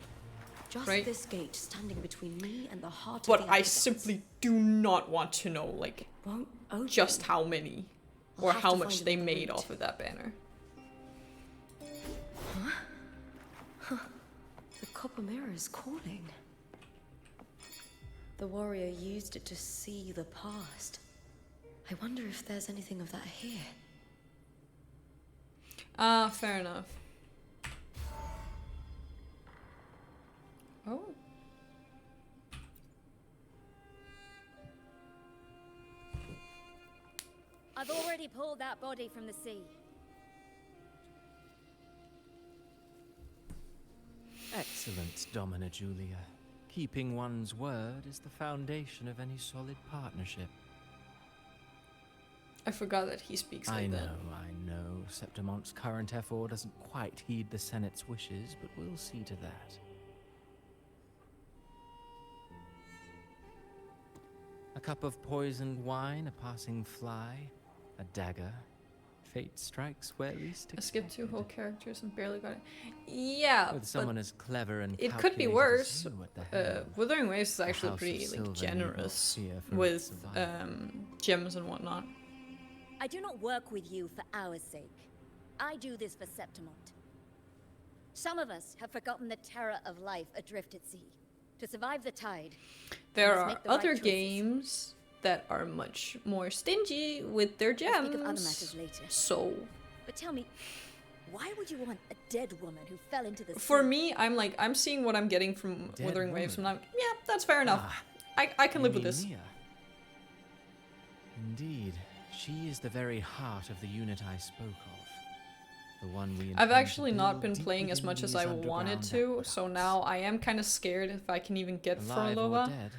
Just right? this gate standing between me and the heart of But the I aqueducts. simply do not want to know like Won't open. just how many I'll or have how to much find they another made route. off of that banner. The copper mirror is calling. The warrior used it to see the past. I wonder if there's anything of that here. Ah, fair enough. Oh. I've already pulled that body from the sea. Excellent, Domina Julia. Keeping one's word is the foundation of any solid partnership. I forgot that he speaks like that. I know. Septimont's current effort doesn't quite heed the Senate's wishes, but we'll see to that. A cup of poisoned wine, a passing fly, a dagger. Fate strikes where least I skipped 2 whole expected. characters and barely got it. Yeah, With someone as clever and it could be calculated as worse. you, what the hell? Wuthering Waves is actually House of pretty like Silver need not generous fear for with its survival. gems and whatnot. I do not work with you for our sake. I do this for Septimont. Some of us have forgotten the terror of life adrift at sea. To survive the tide, There must are make the right other choices. games that are much more stingy with their We'll speak of other gems. matters later. So But tell me, why would you want a dead woman who fell into the sea? for me, I'm seeing what I'm getting from Dead Wuthering Waves, and woman. I'm yeah, that's fair enough. Ah, I can you live with mean this. Mia? Indeed, she is the very heart of the unit I spoke of. The one we I've intend to actually not build been deep playing as within much as these I wanted underground to, so aqueducts. now I am kind of scared if I can even get Alive or Frolova. dead,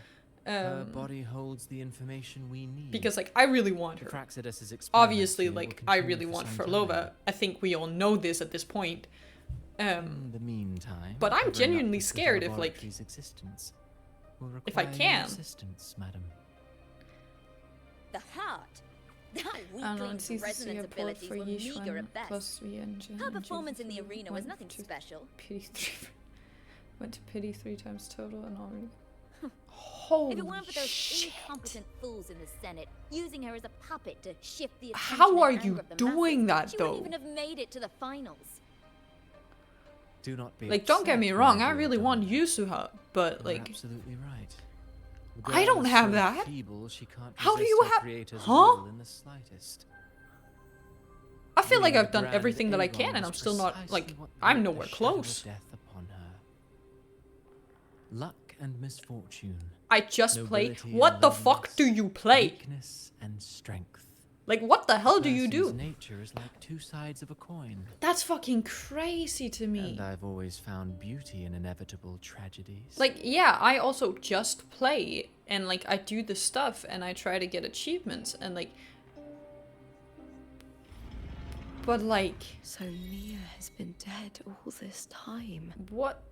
her Um, body holds the information we need. because like I really want her. Praxidus's experiments Obviously, here will like I continue really for want some Frolova. time. I think we all know this at this point. In the meantime, but I'm covering up genuinely the scared if, like, laboratory's existence will if I require your can. assistance, madam. The heart. That I don't know, it weakling's seems to see resonance a bullet abilities for were meager Yishuan at best. plus the engine. Her and performance in the Jupiter arena was went nothing to special. Pity 3. Went to pity 3 times total and already. Holy If it weren't for those shit. incompetent fools in the Senate using her as a puppet to shift the attention How and are anger you of the doing masses, that, she though? wouldn't even have made it to the finals. Do not be Like, don't get upset, me my wrong, I dear really want Domina. Yusuha, but You're like, absolutely right. The I girl don't is have so that. feeble, she can't How do resist you her have- creator's Huh? will in the slightest. I feel like We, I've done Grand everything that I Aegon, can, and was I'm still not precisely like what I'm brought nowhere the shadow of close. Death upon her. Luck and misfortune. I just play. nobility What and the fuck do loneliness, you play? Weakness and strength. Like, what the hell A do you person's do? Nature is like two sides of a coin. That's fucking crazy to me. And I've always found beauty in inevitable tragedies. Like, yeah, I also just play, and like I do the stuff, and I try to get achievements, and like, but like, So Mia has been dead all this time. what?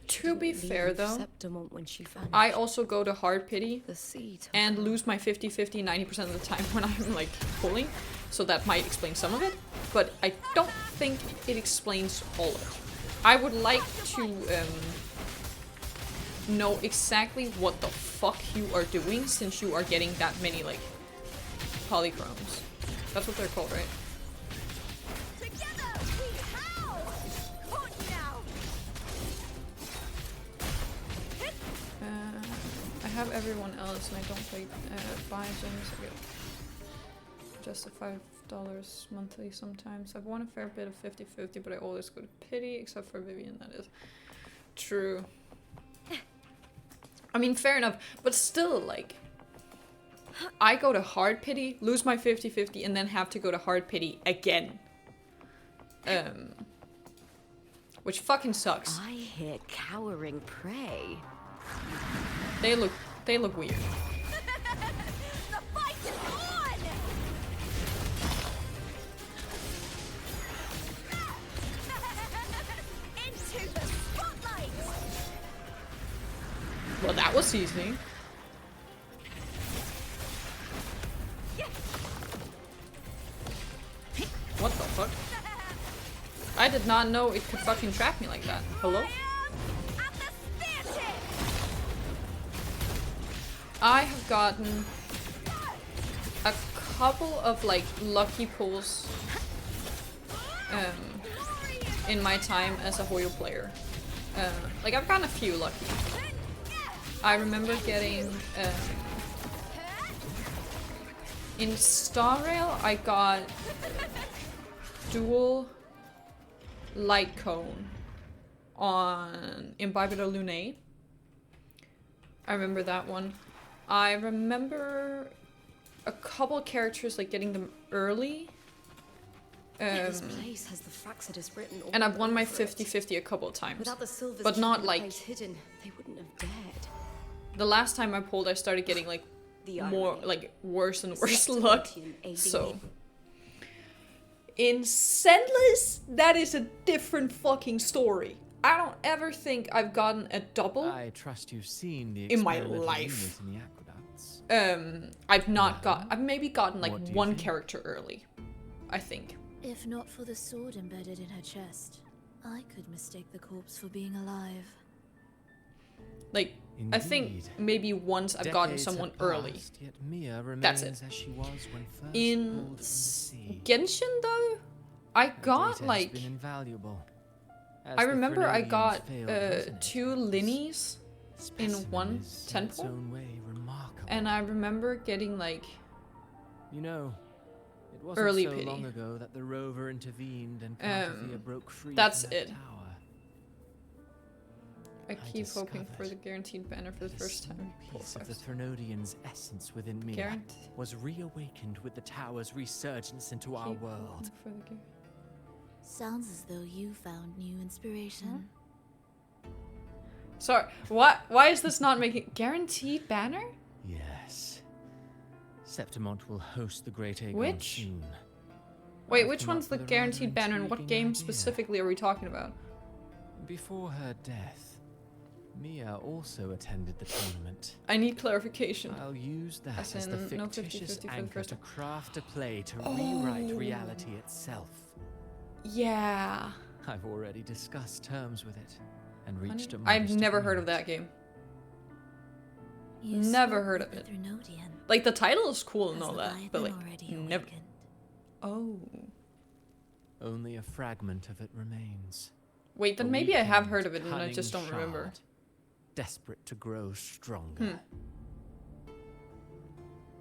She To be didn't fair leave though, Septimont when she vanished. I also go to hard pity The sea took and her. lose my 50-50 90% of the time when I'm like pulling, so that might explain some of it, but I don't think it explains all of it. I would like to know exactly what the fuck you are doing, since you are getting that many like polychromes. That's what they're called, right? Together we howl! Caught now! I have everyone else and I don't play buy gems. I get just a $5 monthly sometimes. I've won a fair bit of 50-50, but I always go to pity, except for Vivian, that is true. I mean, fair enough, but still, like, I go to hard pity, lose my 50-50, and then have to go to hard pity again. which fucking sucks. I hear cowering prey. They look weird. The fight is on! Into the spotlight! Well, that was easy. What the fuck? I did not know it could fucking trap me like that. Hello? I have gotten a couple of like lucky pulls in my time as a Hoyo player. Like I've gotten a few lucky. I remember getting in Star Rail I got dual light cone on Imbibitor Lunae. I remember that one. I remember a couple characters like getting them early. This place has the Fraccidus written all And I've won my over it. 50-50 a couple of times. Without the silvers But not keeping the like place hidden, they wouldn't have dared. the last time I pulled I started getting like The more irony. like worse and The worse luck. Septimonian aiding So me. in Sendless, that is a different fucking story. I don't ever think I've gotten a double. I trust you've seen the In my experimental life. unit in the aqueducts. I've not got. I've maybe gotten like What do you one think? character early. I think. If not for the sword embedded in her chest, I could mistake the corpse for being alive. Like I think Indeed. maybe once I've gotten Decades someone have early. passed, yet Mia That's remains it. as she was when first In pulled from the sea. Genshin though, I Her got data has like. been invaluable, as I the remember I Threnodians got failed to resonate 2 with us. Linnies in one Specimen is, in its temple, own way, remarkable. and I remember getting like. You know, it wasn't Early so pity. long ago that the rover intervened and Carpathia broke free that's from that it. tower. I keep hoping for discovered the guaranteed banner for the that a first time. small piece of the Threnodian's essence within me Guarantee. was reawakened with the tower's resurgence into our world. Sounds as though you found new inspiration. Sorry, what? Why is this not making guaranteed banner? Yes. Septimont will host the Great Aegon Which? soon. Wait, I've which come up one's the with a rather guaranteed banner and what intriguing game idea. specifically are we talking about? Before her death, Mia also attended the tournament. I need clarification. I'll use that As as the in, no 50-50 fictitious for the anchor first to one. craft a play to Oh. rewrite reality itself. Yeah. I've already discussed terms with it and reached a I've modest never heard of agreement. that game. You Never spoke heard of with it. the Threnodian. Like the title is cool and Has all that, Leviathan but like already never. awakened? Oh. Only a fragment of it remains. Wait, then A maybe I have weakened, heard of it and I cunning just don't remember. shard, desperate to grow stronger.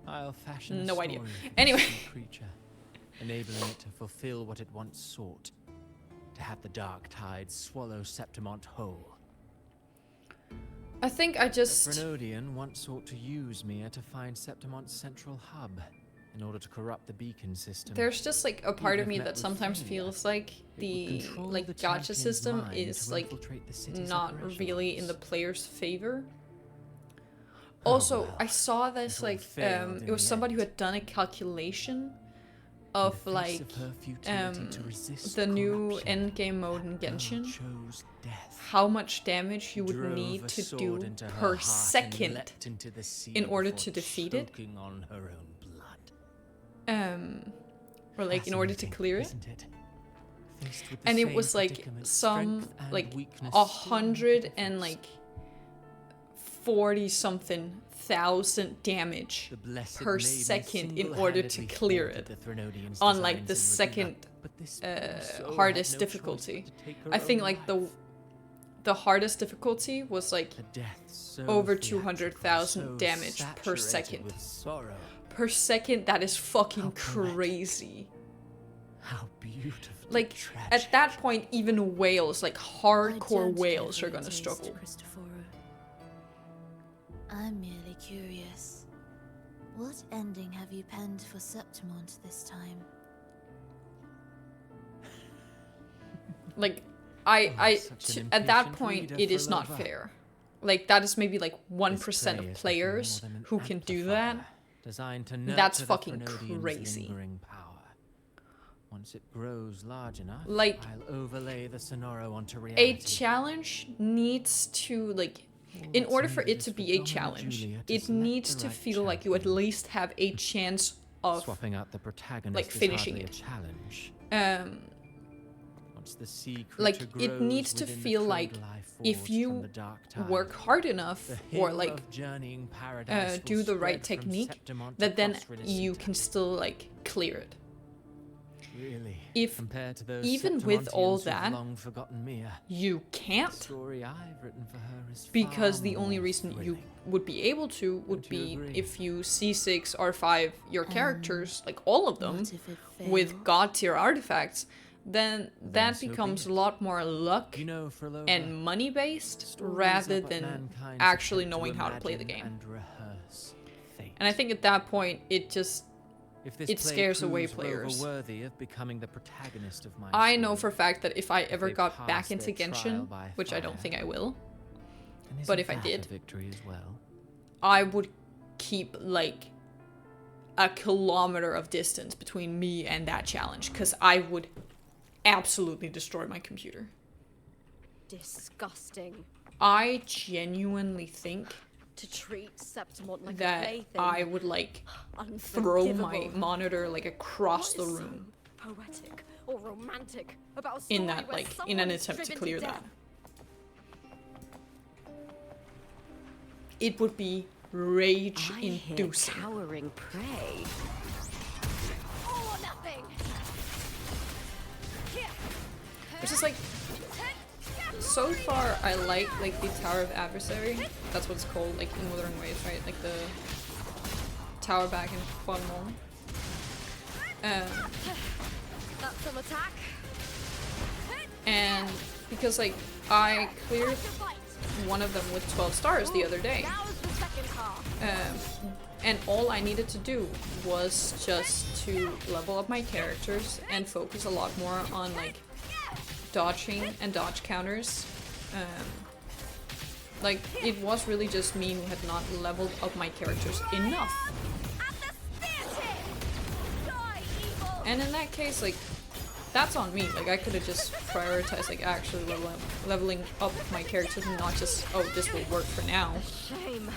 I'll fashion a No idea. story for this Anyway. new creature, enabling it to fulfill what it once sought, to have the dark tides swallow Septimont whole. I think I The just. Threnodian once sought to use Mia to find Septimont's central hub in order to corrupt the beacon system. There's just like a part Even of me if met that with sometimes failure, feels like It would the control like the gacha champion's system mind is to like infiltrate the city's not really in the operations. player's favor. Oh, Also, well, I saw this it all like failed in it was the somebody who end. had done a calculation In of the face like of her futility to resist the new corruption, endgame mode in that girl Genshin, chose death. how much damage you would Drove need a to sword do into her per heart and second leapt into the sea in order before to defeat it. choking on her own blood. or like in order to Fascinating, clir it. isn't it? Faced with the And it same was like predicament, some strength and like weakness still 100 and differs. like 40 something thousand damage The blessed per maiden second in order to single-handedly clear thwarted it the Threnodian's on like the designs in Ravenna, second but this poor soul had hardest no choice difficulty. but to take her I think own like life. the hardest difficulty was like A death so over theatrical, 200,000 so damage per saturated second. with sorrow. per second. That is fucking How poetic. crazy. How beautiful. Like at that point, even whales, like hardcore whales, are gonna struggle. I'm merely curious. What ending have you penned for Septimont this time? Like At that point, it is not fair. Like, that is maybe like 1% of players who can do that. That's fucking crazy. Once it grows large enough, like, I'll overlay the Sonoro onto reality. A challenge needs to, like, in order for it to be a challenge, it needs to feel like you at least have a chance of swapping out the protagonist, like, finishing it. Challenge. Once the sea like, it needs to feel like if you work hard enough or like do the right technique, that then you can still like clear it. Really? If compared to those even with all that, Mia, you can't, story I've written for her is because the only reason you would be able to would be if you C6 R5 your characters, like all of them, with god tier artifacts, then that becomes a lot more luck and money based rather than actually knowing how to play the game. And I think at that point it scares away players. I know for a fact that if I ever got back into Genshin, which I don't think I will, but if I did, I would keep like a kilometer of distance between me and that challenge, because I would absolutely destroy my computer. Disgusting. I genuinely think to treat Septimont like that a plaything. I would like throw my monitor like across the room. Poetic or romantic about a story in that, like, in an attempt to clear that. It would be rage-inducing. Cowering prey. All or nothing. Which is like, so far I like the Tower of Adversary. That's what it's called, like in Wuthering Waves, right? Like the tower back in Septimont. That's some attack. And because like I cleared one of them with 12 stars the other day. And all I needed to do was just to level up my characters and focus a lot more on like dodging and dodge counters. Like, it was really just me who had not leveled up my characters enough. And in that case, like, that's on me. Like, I could have just prioritized, like, actually leveling up my characters and not just, oh, this will work for now. Shame.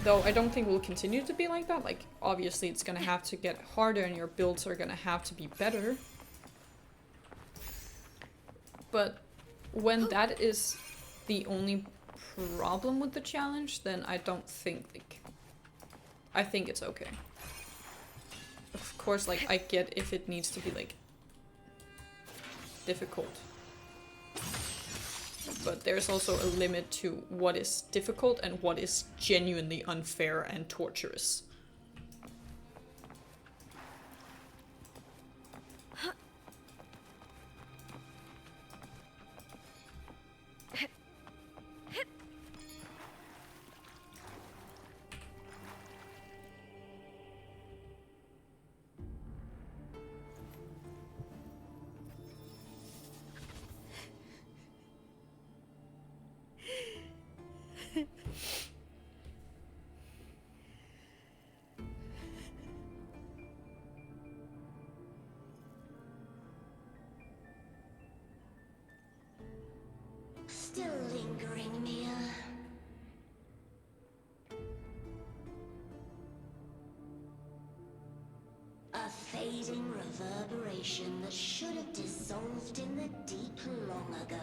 Though I don't think we'll continue to be like that. Like, obviously it's gonna have to get harder and your builds are gonna have to be better. But when that is the only problem with the challenge, then I don't think, like, I think it's okay. Of course, like, I get if it needs to be, like, difficult. But there's also a limit to what is difficult and what is genuinely unfair and torturous. Still lingering, Mia. A fading reverberation that should have dissolved in the deep long ago.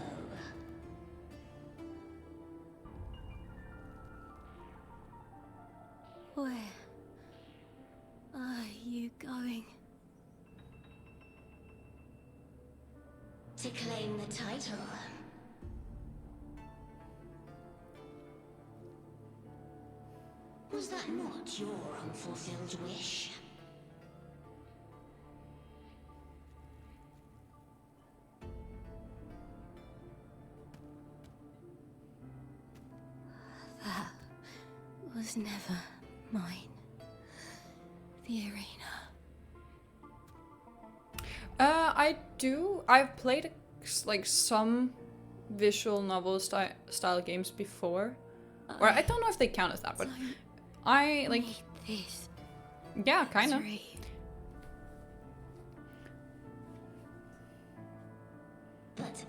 Where are you going? To claim the title. Was that not your unfulfilled wish? That was never mine. The arena. I do. I've played like some visual novel style games before. Or I don't know if they count as that, but I like this. Yeah, kind of. But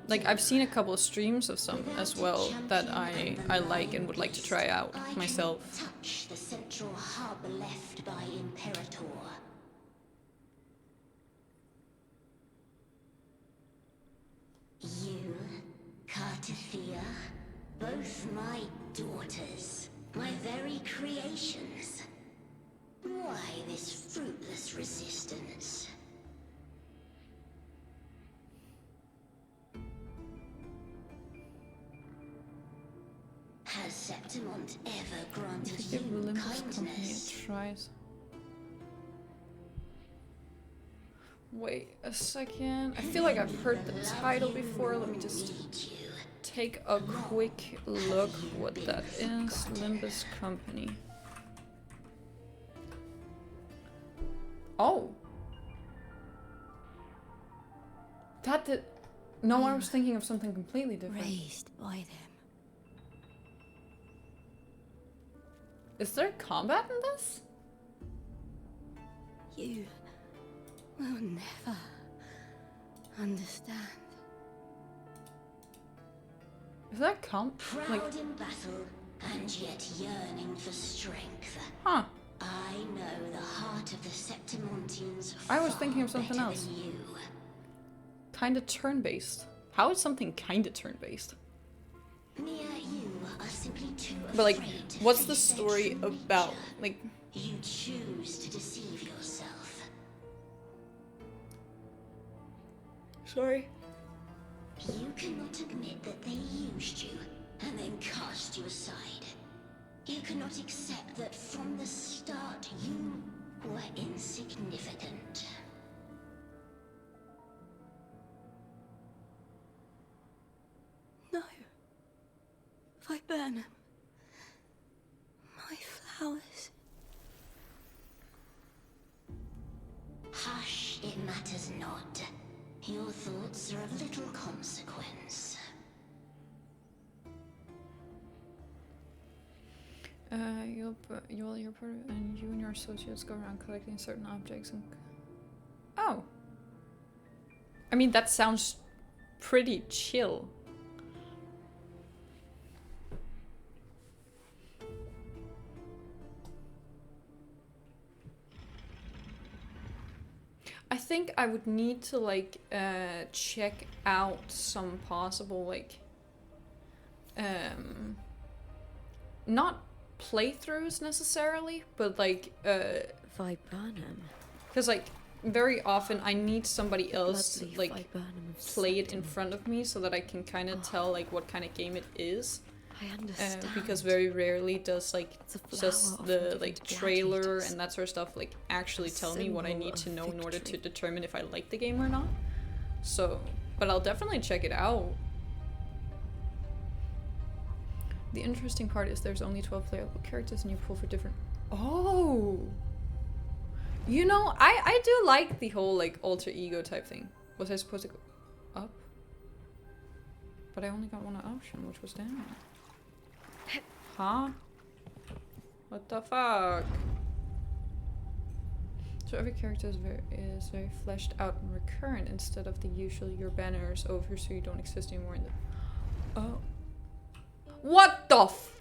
Like I've seen a couple of streams of some as well that I like and would like to try out myself. Touch the central hub left by Imperator. You, Cartathea, both my daughters, my very creations. Why this fruitless resistance? Has Septimont ever granted you kindness? Tries. Wait a second. I feel like I've heard the title before. Let me just take a quick look what that is. Limbus Company. Oh. That did... No, I was thinking of something completely different. Raised by them. Is there combat in this? You will never understand. Is that Proud like... in battle, and yet yearning for strength. Huh. I know the heart of the Septimontians. I was thinking of something else. Kinda turn-based. How is something kinda turn-based? Mia, you are simply too But like, afraid to what's the face story their true about? nature. Like, You choose to deceive yourself. sorry. You cannot admit that they used you and then cast you aside. You cannot accept that from the start you were insignificant. No. Viburnum. My flowers. Hush, it matters not. Your thoughts are of little consequence. You'll your part and you and your associates go around collecting certain objects and... Oh. I mean, that sounds pretty chill. I think I would need to like check out some possible like not playthroughs necessarily, but like Viburnum. because like very often I need somebody else to Bloodleaf like viburnum of play it in Septimont. front of me so that I can kind of tell like what kind of game it is. I understand. Because very rarely does like It's a flower just often the given like to trailer gladiators. and that sort of stuff like actually tell me what I symbol need to of know in order to victory. determine if I like the game or not. So, but I'll definitely check it out. The interesting part is there's only 12 playable characters and you pull for different... Oh! You know, I do like the whole like alter ego type thing. Was I supposed to go up? But I only got one option, which was down. Huh? What the fuck? So every character is very fleshed out and recurrent instead of the usual your banner is over so you don't exist anymore in the... Oh. What the f...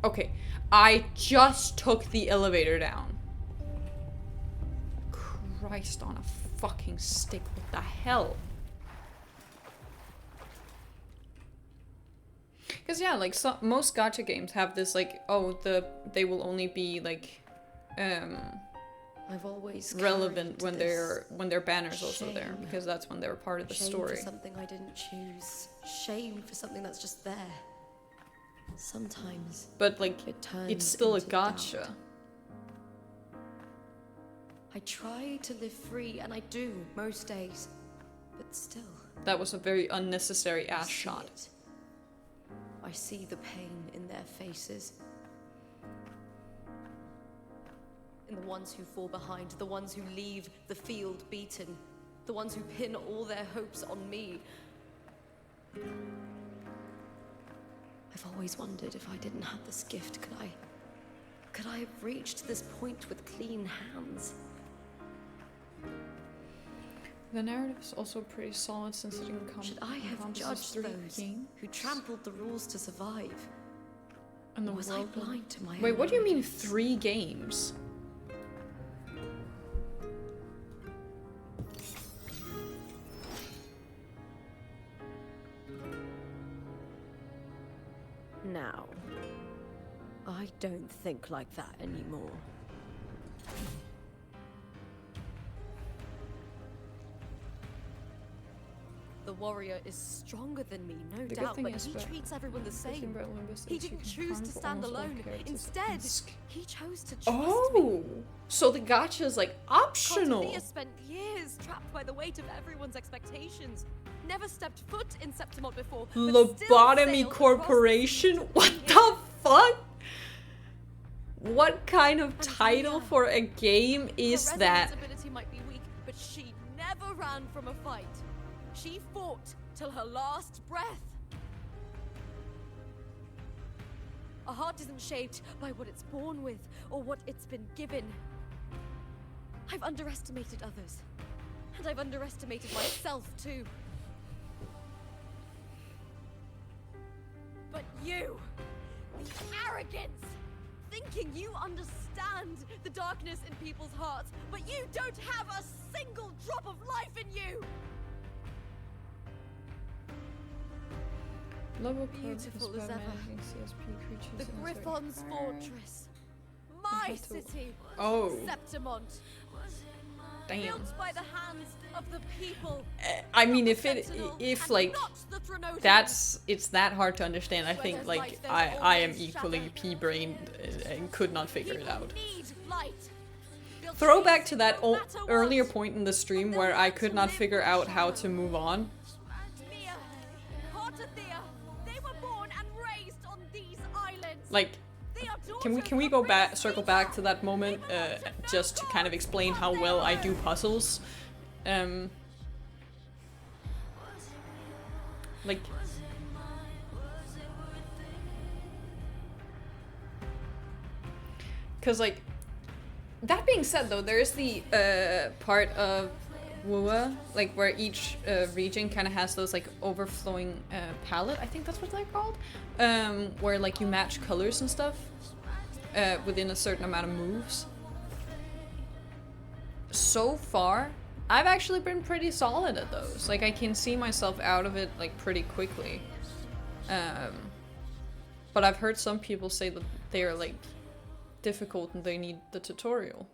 Okay, I just took the elevator down. Christ on a fucking stick, what the hell? Because yeah, like most gacha games have this like, oh, they will only be like I've always relevant when carried their banner's also there, shame. because that's when they're part of the shame story. for something I didn't choose. Shame for something that's just there. Sometimes But like, it turns it's still a into doubt. gacha. I try to live free, and I do most days, but still. That was a very unnecessary I ass see shot. it. I see the pain in their faces. The ones who fall behind, the ones who leave the field beaten, the ones who pin all their hopes on me. I've always wondered if I didn't have this gift, could I have reached this point with clean hands? The narrative is also pretty solid since it Should I have judged those who trampled the rules to survive? And was I blind to my Wait, own what do you mean motives? 3 games? Now, I don't think like that anymore. The warrior is stronger than me, no The good doubt, thing but is he that treats everyone the the thing same. about Olympus He is you didn't can choose farm to for stand almost all alone. characters Instead, and he chose to trust me. Oh, so the gacha is like optional. Cordelia spent years trapped by the weight of everyone's expectations. Never stepped foot in Septimont before. but still Lobotomy sailed Corporation? across the sea What to be here. the fuck? What kind of And title Mia, for a game is her that? resonance ability might be weak, but she never ran from a fight. She fought till her last breath. A heart isn't shaped by what it's born with or what it's been given. I've underestimated others, and I've underestimated myself too. But you, the arrogance, thinking you understand the darkness in people's hearts, but you don't have a single drop of life in you. Beautiful as ever. The Griffon's fortress. My city. Oh. Septimont. Damn. Built by the hands of the people. I mean, Not if the it, Sentinel if and like, not the Threnodians. it's that hard to understand. I Where think there's like light, there's I am always equally shadow. pea-brained and could not figure it People out. need light. They'll Throwback chase to that no matter what. earlier point in the stream But where they'll I have could to not live figure with out how shadow. to move on. Mia, Cartathea, they were born and raised on these islands. Like, They are can daughters we of go Prince back, circle back Peter. to that moment, They belong to no just to kind of god, explain but how they well I were. do puzzles. Like, cause like, that being said though, there's the part of Wua, like where each region kind of has those like overflowing palette, I think that's what they're called, where like you match colors and stuff within a certain amount of moves. So far, I've actually been pretty solid at those. Like I can see myself out of it like pretty quickly. But I've heard some people say that they are like difficult and they need the tutorial.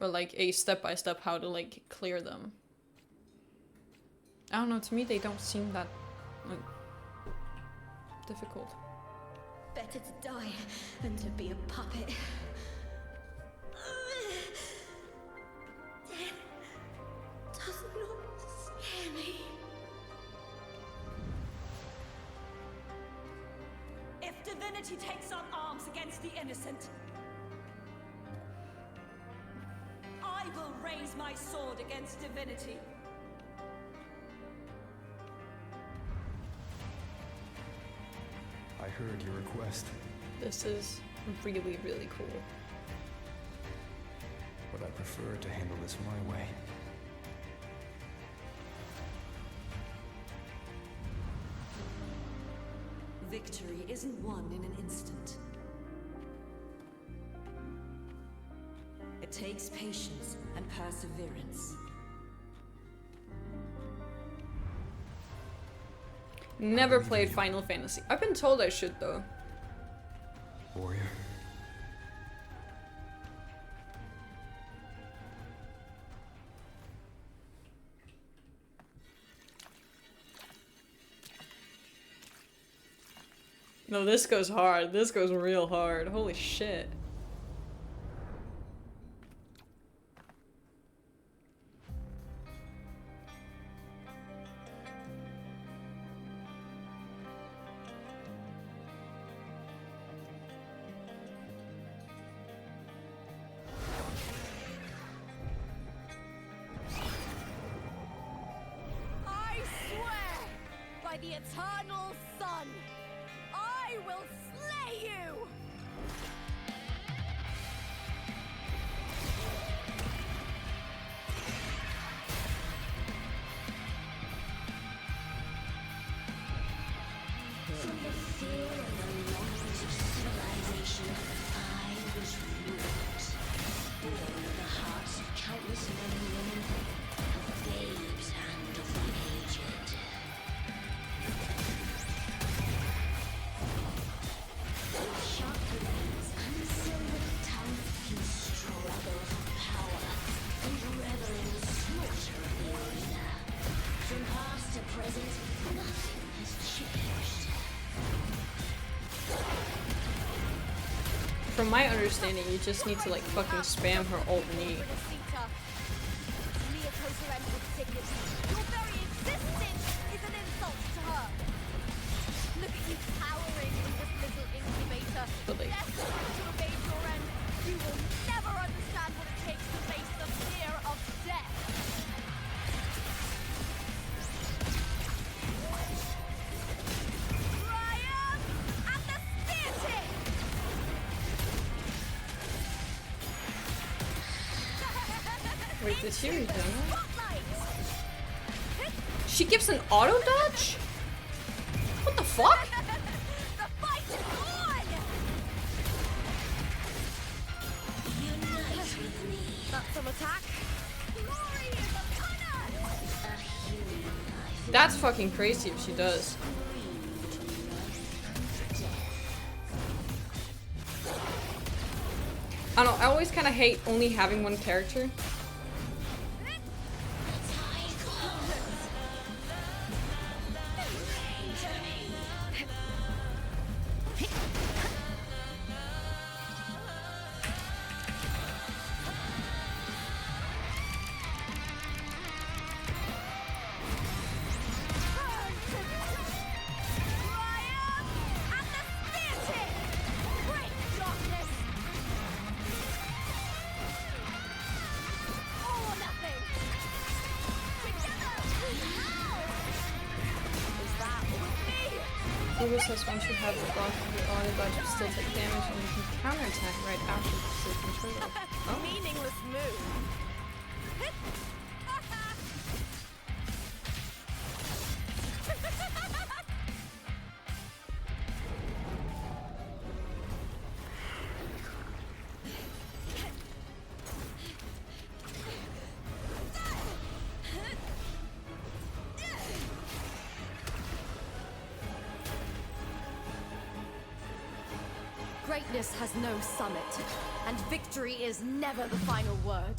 Or like a step-by-step how to like clear them. I don't know, to me they don't seem that like difficult. Better to die than to be a puppet. Death does not scare me. If divinity takes up arms against the innocent, I will raise my sword against divinity. I heard your request, This is really, really cool. but I prefer to handle this my way. Victory isn't won in an instant. It takes patience and perseverance. Never played Final Fantasy. I've been told I should though. Warrior. No, this goes hard. This goes real hard. Holy shit. the eternal sun. I will slay you! From the fear and the longings of civilization, I was ruled. Born of the hearts of countless men and women, of babes and of the aged. With sharp blades and silvered tongue, you struggle for power and revel in the slaughter of the arena. From past to present, nothing has changed. From my understanding, you just need to like fucking spam her alt knee. Your very existence is an insult to her. Look at you cowering in this little incubator. But like, Desperate to evade your end, you will never understand what it takes to face the fear of death. Ryan and the spear tip! wait, did she regenerate? She gives an auto dodge? What the fuck? The fight is on! Unite with me. That's some attack. Glory is upon us! A human life. That's fucking crazy if she does. I don't know, I always kind of hate only having one character. Vtubers says once you have the block of your auto dodge, you still take damage and you can counterattack right after you take control of. Oh. Meaningless move. Greatness has no summit, and victory is never the final word.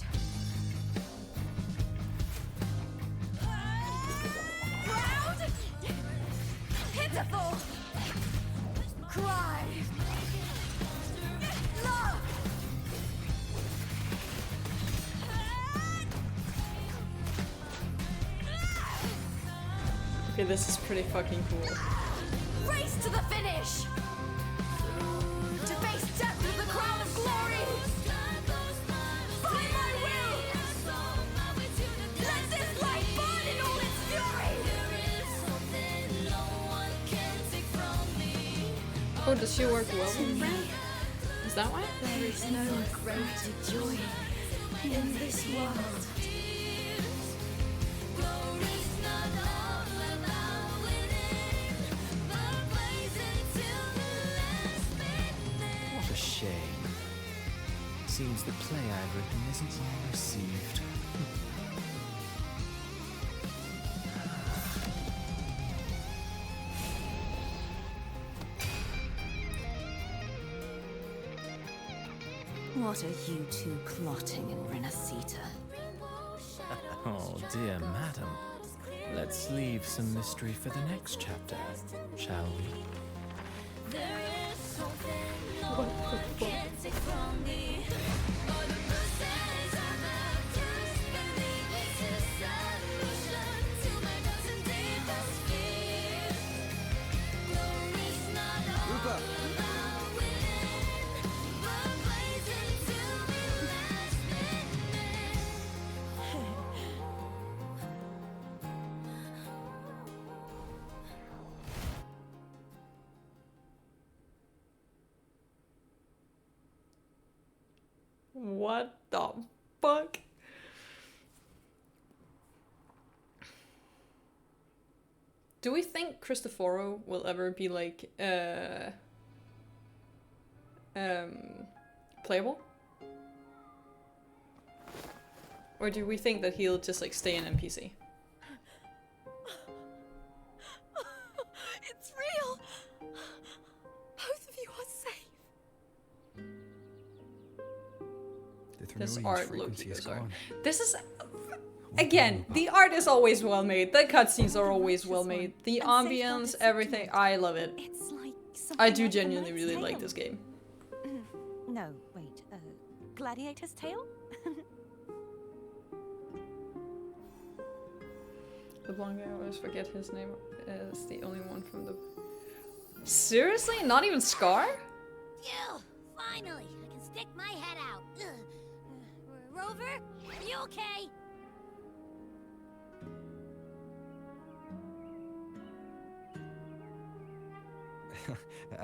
Proud! Pitiful! Cry! Love! Okay, this is pretty fucking cool. Race to the finish! To face death with the crown of glory! By my will! Let this light burn in all its fury! Oh, does she work well with Ray? Is that why? There is no greater joy in this world. What a shame. Seems the play I've written isn't well received. What are you two plotting in Renacita? Oh, dear madam. Let's leave some mystery for the next chapter, shall we? What the fuck? Do we think Cristoforo will ever be like playable? Or do we think that he'll just like stay an NPC? It's real! Both of you are safe. This art looks This is again, the art is always well made. The cutscenes are always well made. The ambience, everything, I love it. It's like I do genuinely really like this game. No, wait, Gladiator's Tale? The blonde guy, I always forget his name, is the only one from the... Seriously? Not even Scar? Phew! Finally, I can stick my head out. Rover, are you okay?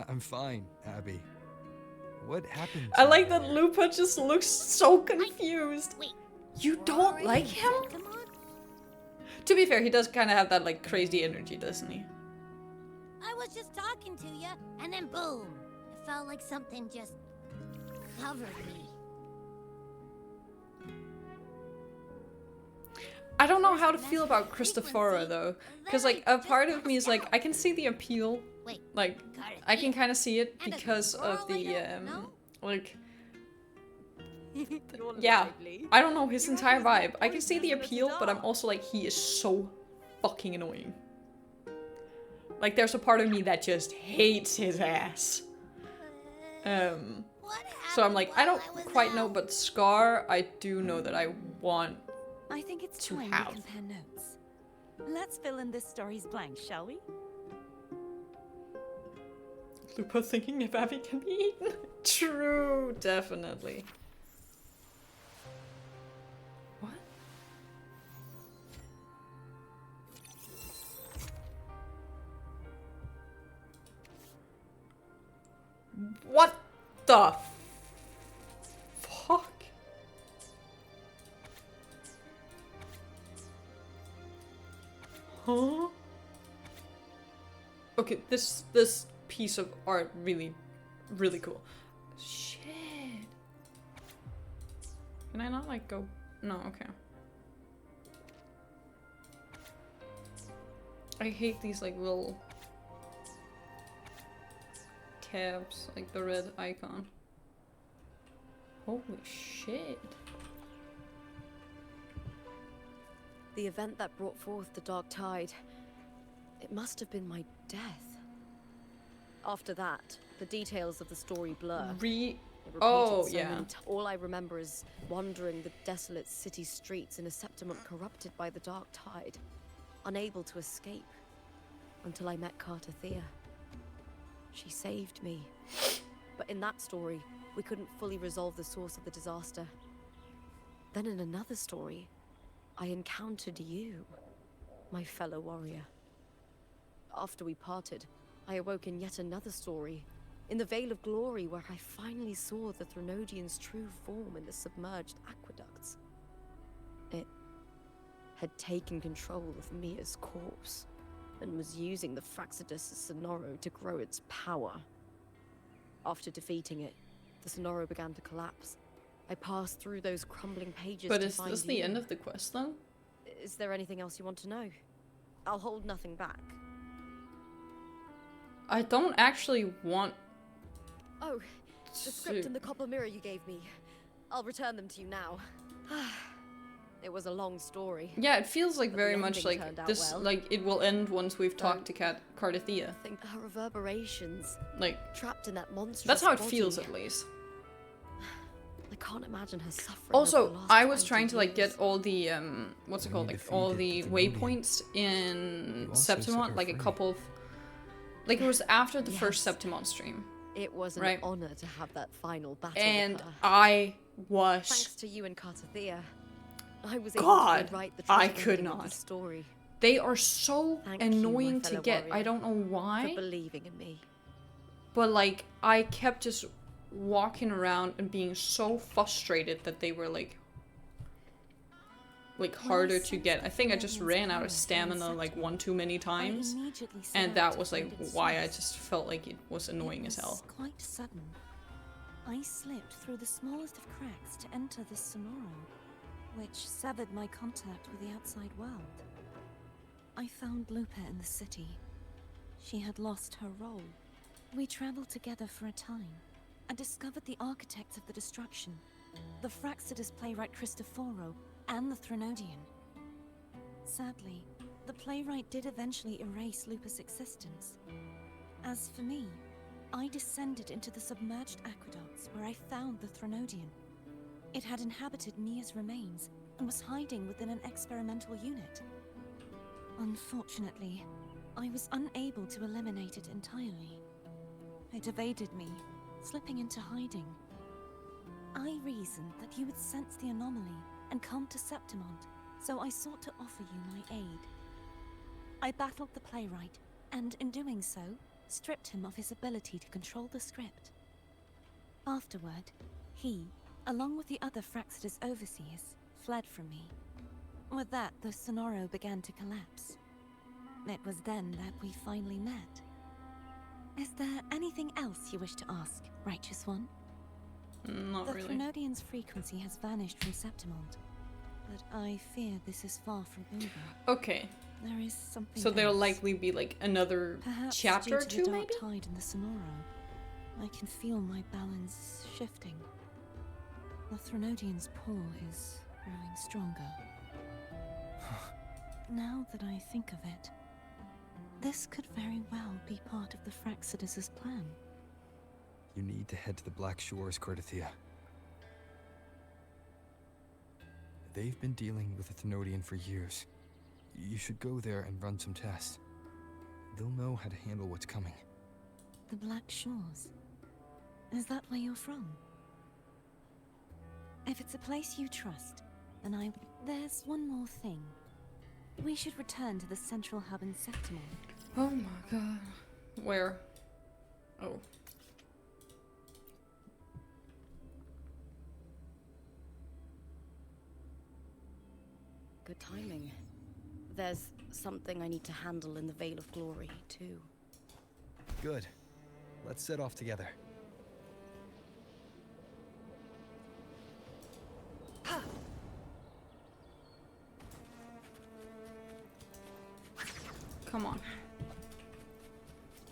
I'm fine, Abby. What happened? I like that Lupa just looks so confused. Wait, you don't like him? To be fair, he does kind of have that like crazy energy, doesn't he? I was just talking to you, and then boom! It felt like something just covered me. I don't know how to feel about Cristoforo though, because like a part of me is like I can see the appeal, like I can kind of see it because of the like yeah, I don't know his entire vibe. I can see the appeal, but I'm also like he is so fucking annoying. Like there's a part of me that just hates his ass. So I'm like I don't quite know, but Scar I do know that I want. I think it's to time have. we compare notes. Let's fill in this story's blanks, shall we? Lupa thinking if Abby can be eaten. True, definitely. What? What the fuck? Huh? Okay, this piece of art really cool. Shit. Can I not like go? No, okay. I hate these like little tabs, like the red icon. Holy shit. The event that brought forth the Dark Tide, it must have been my death. After that, the details of the story blur. Oh, yeah. All I remember is wandering the desolate city streets in a Septimont corrupted by the Dark Tide, unable to escape, until I met Cartathea. She saved me. But in that story, we couldn't fully resolve the source of the disaster. Then in another story, I encountered you, my fellow warrior. After we parted, I awoke in yet another story, in the Veil of Glory, where I finally saw the Threnodian's true form in the submerged aqueducts. It had taken control of Mia's corpse, and was using the Fraxidus Sonoro to grow its power. After defeating it, the Sonoro began to collapse. I passed through those crumbling pages But to is find this the you. end of the quest though? Is there anything else you want to know? I'll hold nothing back. I don't actually want Oh, the script and the copper mirror you gave me. I'll return them to you now. It was a long story. Yeah, it feels like but very the much ending like turned out this, well. like it will end once we've talked to Cartathea. I think her reverberations, Like, trapped in that monstrous that's how it body. feels at least. I can't imagine her suffering. Also, over the last I was 20 trying to like years. get all the what's it called, like all the waypoints in Septimont, like a couple of, like it was after the first Septimont stream, It was an right? honor to have that final battle And with her. I was Thanks to you and Cartathea, I was God, able to rewrite the I tragic could ending of not. the story. They are so Thank you, annoying my to fellow get. warrior, I don't know why. for believing in me. But like I kept just walking around and being so frustrated that they were like harder to get. I think I just ran out of stamina like one too many times, and that was like why I just felt like it was annoying as hell. Quite sudden. I slipped through the smallest of cracks to enter the Sonoro, which severed my contact with the outside world. I found Lupa in the city. She had lost her role. We traveled together for a time, and discovered the architects of the destruction, the Fraxidus playwright Cristoforo, and the Threnodian. Sadly, the playwright did eventually erase Lupa's existence. As for me, I descended into the submerged aqueducts where I found the Threnodian. It had inhabited Mia's remains and was hiding within an experimental unit. Unfortunately, I was unable to eliminate it entirely. It evaded me, slipping into hiding. I reasoned that you would sense the anomaly and come to Septimont, so I sought to offer you my aid. I battled the playwright, and in doing so, stripped him of his ability to control the script. Afterward, he, along with the other Fraxidus overseers, fled from me. With that, the Sonoro began to collapse. It was then that we finally met. Is there anything else you wish to ask, Righteous One? Not really. The Threnodian's frequency has vanished from Septimont, but I fear this is far from over. Okay. There is something So there'll else. likely be like another Perhaps chapter or due to two, the dark maybe? tide in the Sonoro, I can feel my balance shifting. The Threnodian's pull is growing stronger. Now that I think of it, this could very well be part of the Fraxidus' plan. You need to head to the Black Shores, Cordothea. They've been dealing with the Thenodian for years. You should go there and run some tests. They'll know how to handle what's coming. The Black Shores? Is that where you're from? If it's a place you trust, then There's one more thing. We should return to the central hub in Septimont. Oh my god. Where? Oh. Good timing. There's something I need to handle in the Veil of Glory, too. Good. Let's set off together. Come on.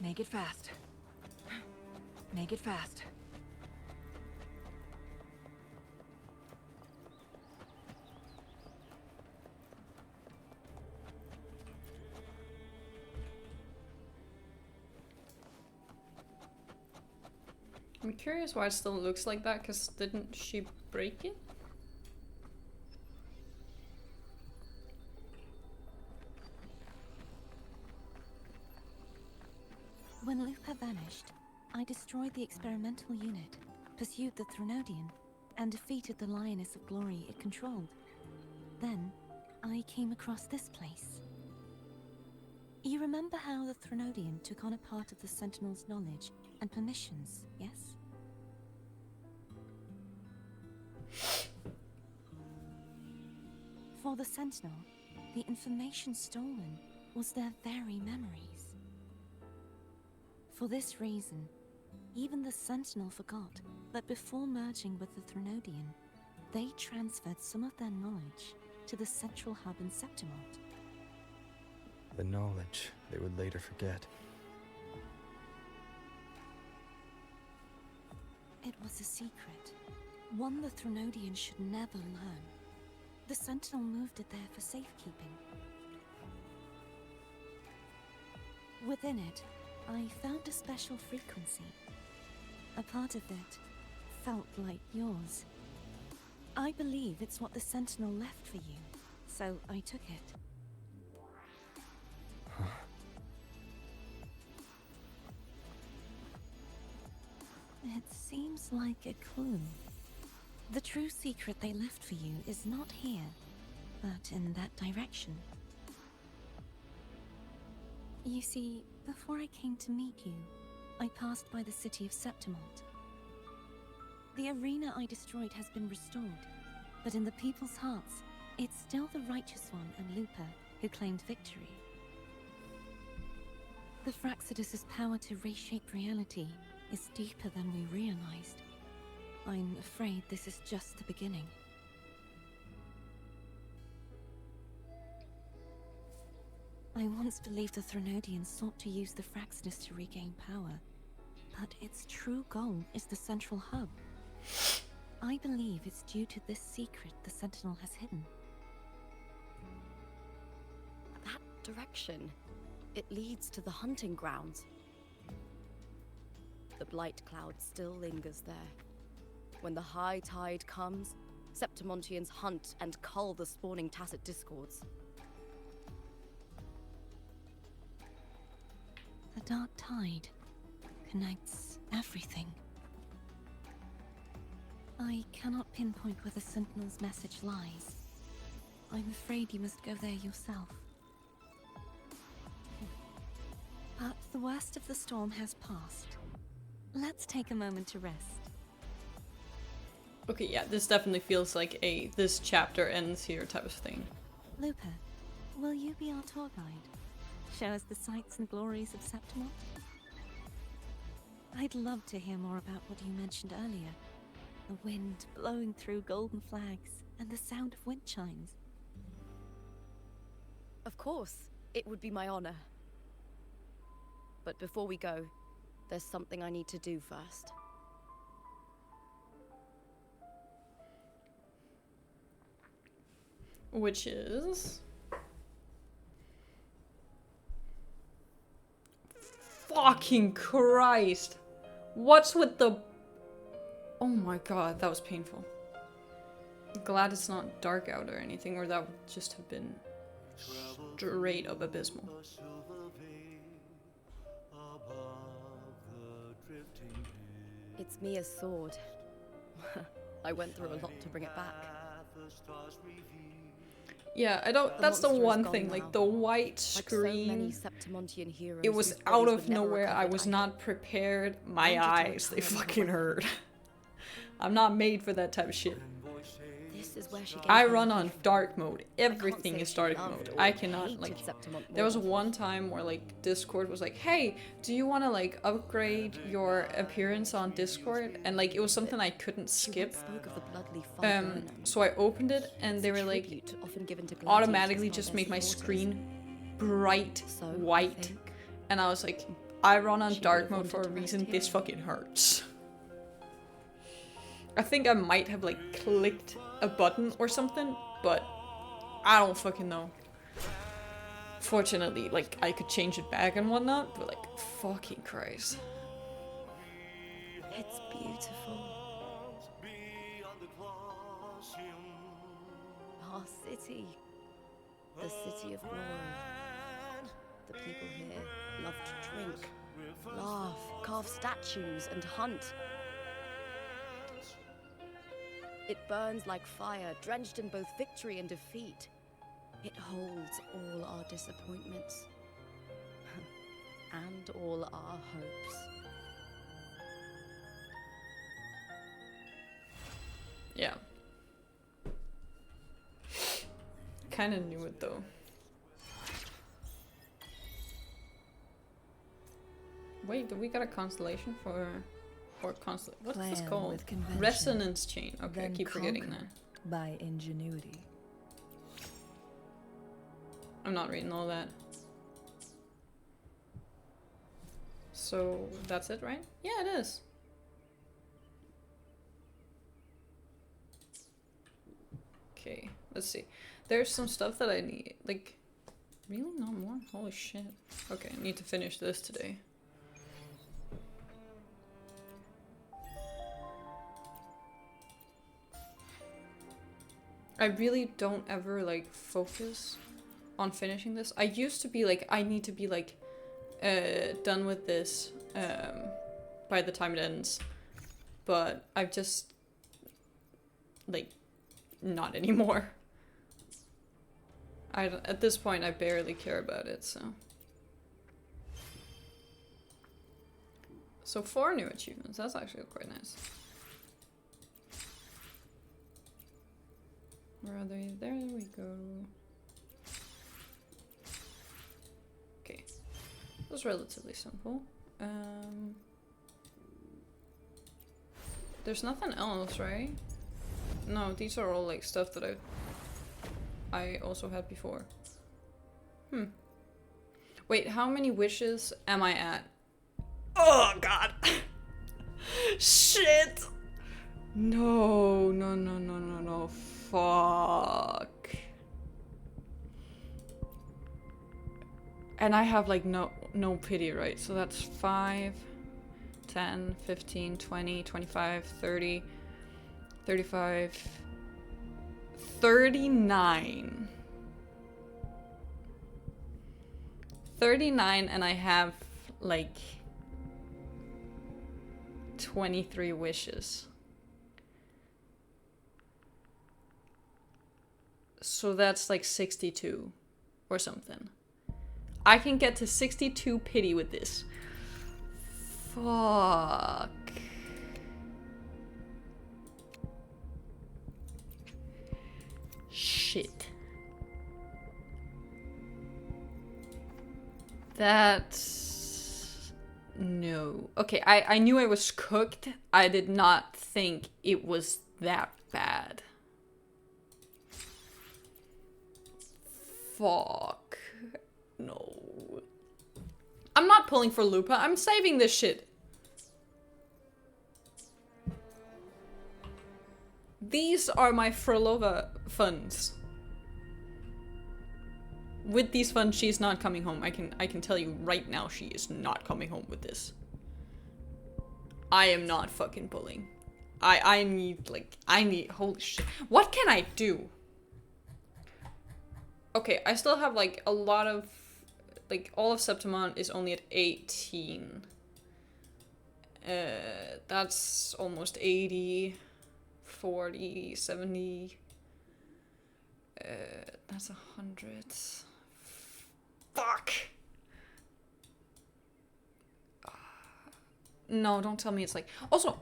Make it fast. Make it fast. I'm curious why it still looks like that, because didn't she break it? When Lupa vanished, I destroyed the experimental unit, pursued the Threnodian, and defeated the Lioness of Glory it controlled. Then, I came across this place. You remember how the Threnodian took on a part of the Sentinel's knowledge and permissions, yes? For the Sentinel, the information stolen was their very memories. For this reason, even the Sentinel forgot that before merging with the Threnodian, they transferred some of their knowledge to the central hub in Septimont. The knowledge they would later forget. It was a secret, one the Threnodian should never learn. The Sentinel moved it there for safekeeping. Within it, I found a special frequency. A part of it felt like yours. I believe it's what the Sentinel left for you, so I took it. It seems like a clue. The true secret they left for you is not here, but in that direction. You see, before I came to meet you, I passed by the city of Septimont. The arena I destroyed has been restored, but in the people's hearts, it's still the Righteous One and Lupa who claimed victory. The Fraxidus' power to reshape reality is deeper than we realized. I'm afraid this is just the beginning. I once believed the Threnodians sought to use the Fraxidus to regain power, but its true goal is the central hub. I believe it's due to this secret the Sentinel has hidden. That direction, it leads to the hunting grounds. The blight cloud still lingers there. When the high tide comes, Septimontians hunt and cull the spawning Tacit Discords. The dark tide connects everything. I cannot pinpoint where the Sentinel's message lies. I'm afraid you must go there yourself. But the worst of the storm has passed. Let's take a moment to rest. Okay, yeah, this definitely feels like a this chapter ends here type of thing. Lupa, will you be our tour guide? Show us the sights and glories of Septimont? I'd love to hear more about what you mentioned earlier. The wind blowing through golden flags and the sound of wind chimes. Of course, it would be my honor. But before we go, there's something I need to do first. Which is... Fucking Christ! What's with the... Oh my god, that was painful. I'm glad it's not dark out or anything, or that would just have been straight up abysmal. It's Mia's sword. I went through a lot to bring it back. Yeah, I don't. That's the one thing. Like the white screen. It was out of nowhere. I was not prepared. My eyes, they fucking hurt. I'm not made for that type of shit. This is where she I run on dark mode. Everything is dark mode. I cannot, like, there was one time where, like, Discord was like, hey, do you want to, like, upgrade your appearance on Discord? And, like, it was something I couldn't skip. So I opened it, and they were like, automatically just make my screen bright white. And I was like, I run on dark mode for a reason. This fucking hurts. I think I might have, like, clicked a button or something, but I don't fucking know. Fortunately, like, I could change it back and whatnot, but, like, fucking Christ. It's beautiful. Our city. The city of glory. The people here love to drink, laugh, carve statues, and hunt. It burns like fire, drenched in both victory and defeat. It holds all our disappointments. And all our hopes. Yeah. Kinda knew it though. Wait, do we got a constellation for... Or what's this called? Resonance chain. Okay, I keep forgetting that. By ingenuity. I'm not reading all that. So that's it, right? Yeah, it is. Okay, let's see. There's some stuff that I need. Like, really? Not more? Holy shit. Okay, I need to finish this today. I really don't ever, like, focus on finishing this. I used to be like, I need to be like, done with this by the time it ends. But I've just, like, not anymore. At this point, I barely care about it, so. So 4 new achievements, that's actually quite nice. Where are they? There we go. Okay. That was relatively simple. There's nothing else, right? No, these are all like stuff that I also had before. Wait, how many wishes am I at? Oh god! Shit! No, no, no, no, no, no. Fuck. And I have like no pity, right? So that's 5, 10, 15, 20, 25, 30, 35, 39. 39 and I have like 23 wishes. So that's like 62 or something. I can get to 62 pity with this. Fuck. Shit. That's... No. Okay, I knew I was cooked. I did not think it was that bad. Fuck. No. I'm not pulling for Lupa. I'm saving this shit. These are my Frolova funds. With these funds, she's not coming home. I can tell you right now, she is not coming home with this. I am not fucking pulling. I need, holy shit. What can I do? Okay, I still have like a lot of, like all of Septimont is only at 18. That's almost 80, 40, 70. That's 100. Fuck. No, don't tell me it's like... Also,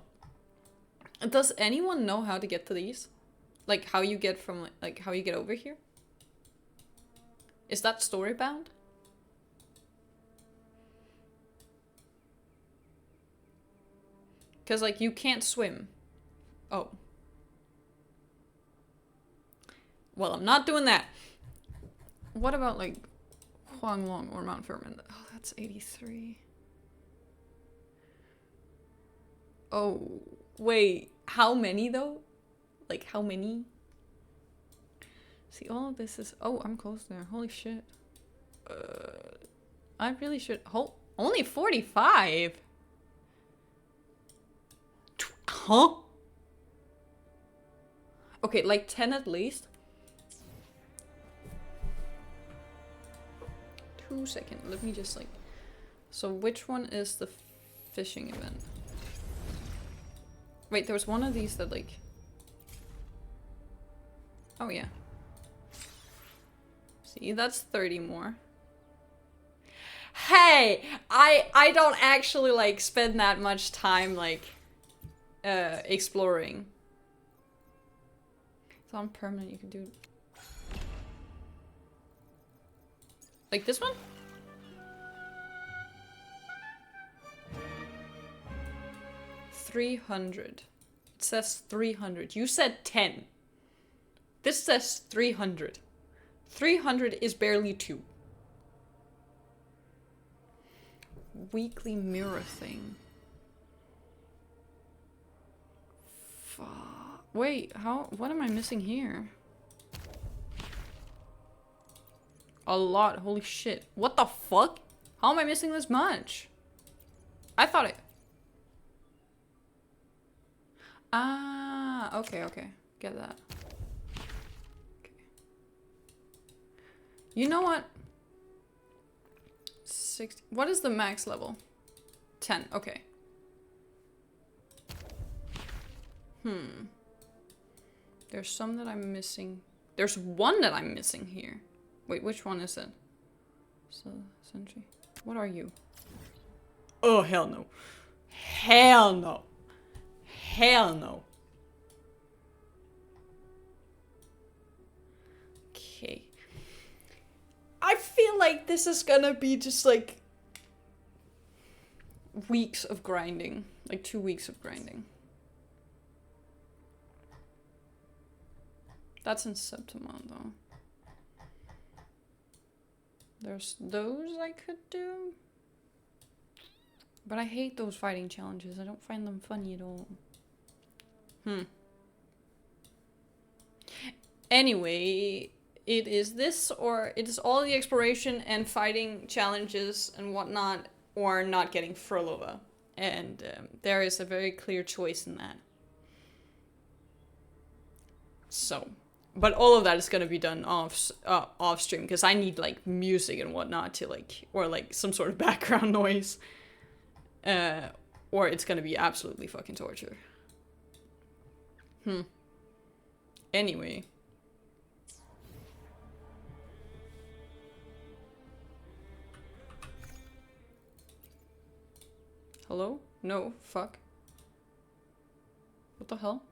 does anyone know how to get to these? Like how you get from, like how you get over here? Is that story bound? Because like you can't swim. Oh. Well, I'm not doing that. What about like Huanglong or Mount Furman? Oh, that's 83. Oh, wait. How many though? Like how many? See, all of this is... Oh, I'm close there. Holy shit. I really should... Only 45? Huh? Okay, like 10 at least. 2 seconds. Let me just like... So which one is the fishing event? Wait, there was one of these that like... Oh yeah. See, that's 30 more. Hey! I don't actually like spend that much time like exploring. It's on permanent, you can do like this one? $300. It says 300. You said 10. This says 300. 300 is barely 2. Weekly mirror thing. Fuck. Wait, what am I missing here? A lot, holy shit. What the fuck? How am I missing this much? I thought it... Ah, okay. Get that. Okay. You know what? 60. What is the max level? 10. Okay. There's some that I'm missing. There's one that I'm missing here. Wait, which one is it? So, Sentry. What are you? Oh, hell no. Hell no. Hell no. Okay. I feel like this is gonna be just like weeks of grinding. Like 2 weeks of grinding. That's in Septimont though. There's those I could do. But I hate those fighting challenges. I don't find them funny at all. Anyway, it is this or it is all the exploration and fighting challenges and whatnot, or not getting Frolova. And there is a very clear choice in that. So, but all of that is going to be done off stream, because I need like music and whatnot to like, or like some sort of background noise. Or it's going to be absolutely fucking torture. Anyway. Hello? No, fuck. What the hell?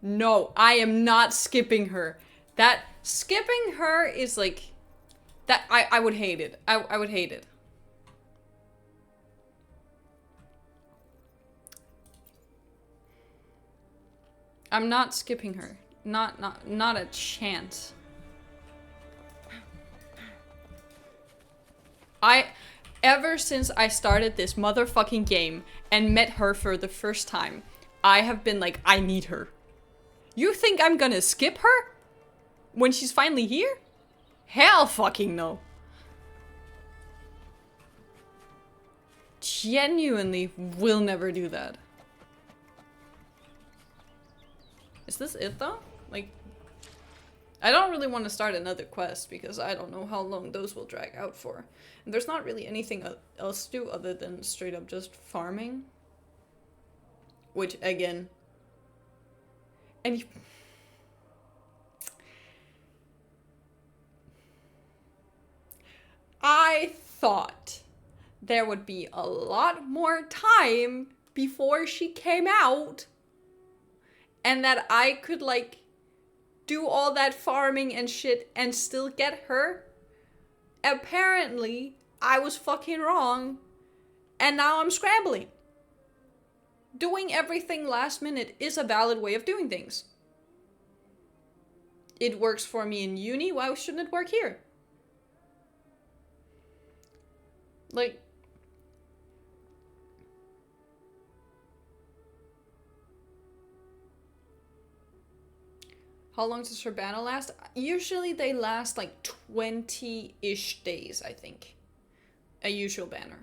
No, I am not skipping her. That skipping her is like that I would hate it. I would hate it. I'm not skipping her. Not a chance. Ever since I started this motherfucking game and met her for the first time, I have been like, I need her. You think I'm gonna skip her? When she's finally here? Hell fucking no. Genuinely will never do that. Is this it though? Like, I don't really want to start another quest because I don't know how long those will drag out for. And there's not really anything else to do other than straight up just farming. Which, again... And I thought there would be a lot more time before she came out. And that I could, like, do all that farming and shit and still get her. Apparently, I was fucking wrong. And now I'm scrambling. Doing everything last minute is a valid way of doing things. It works for me in uni, why shouldn't it work here? Like... How long does her banner last? Usually they last like 20-ish days, I think. A usual banner.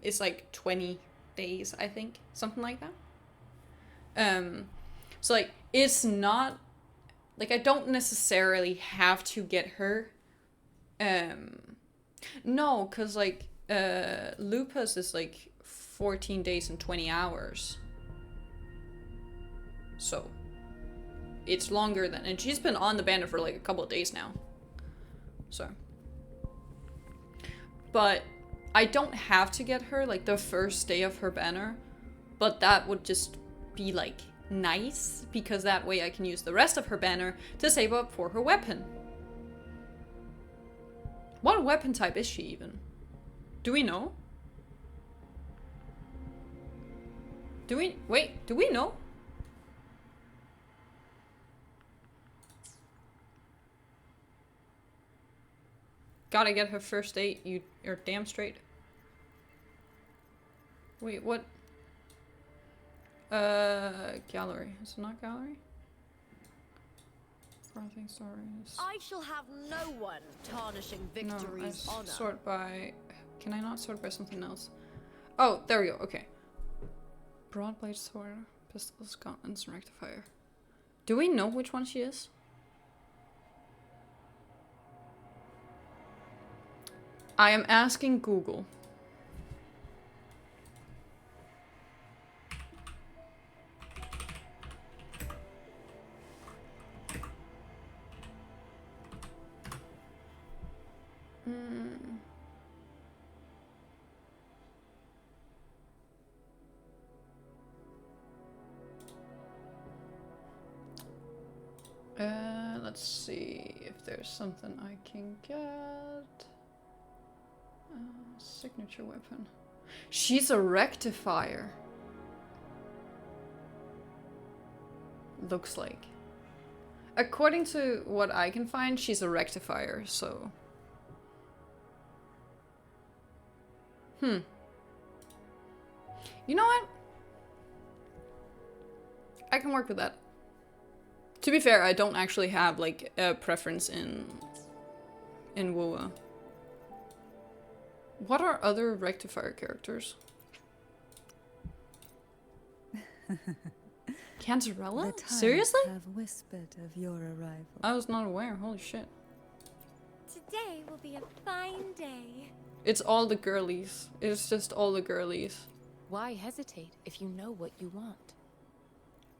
It's like 20 days, I think. Something like that. So like, it's not... Like, I don't necessarily have to get her. No, because like, Lupus is like 14 days and 20 hours. So, it's longer than... And she's been on the banner for like a couple of days now. So. But I don't have to get her like the first day of her banner. But that would just be like nice. Because that way I can use the rest of her banner to save up for her weapon. What weapon type is she even? Do we know? Do we know? Gotta get her first date, you're damn straight. Wait, what? Gallery. Is it not gallery? Stories. I shall have no one tarnishing Victory's honor. Sort by... Can I not sort by something else? Oh, there we go, okay. Broadblade sword, pistols, gauntlets, and rectifier. Do we know which one she is? I am asking Google. Let's see if there's something I can get. Signature weapon. She's a rectifier. Looks like. According to what I can find, she's a rectifier, so... You know what? I can work with that. To be fair, I don't actually have, like, a preference in WoA. What are other rectifier characters? Cantarella? Seriously? Have whispered of your arrival. I was not aware. Holy shit. Today will be a fine day. It's all the girlies. It's just all the girlies. Why hesitate if you know what you want?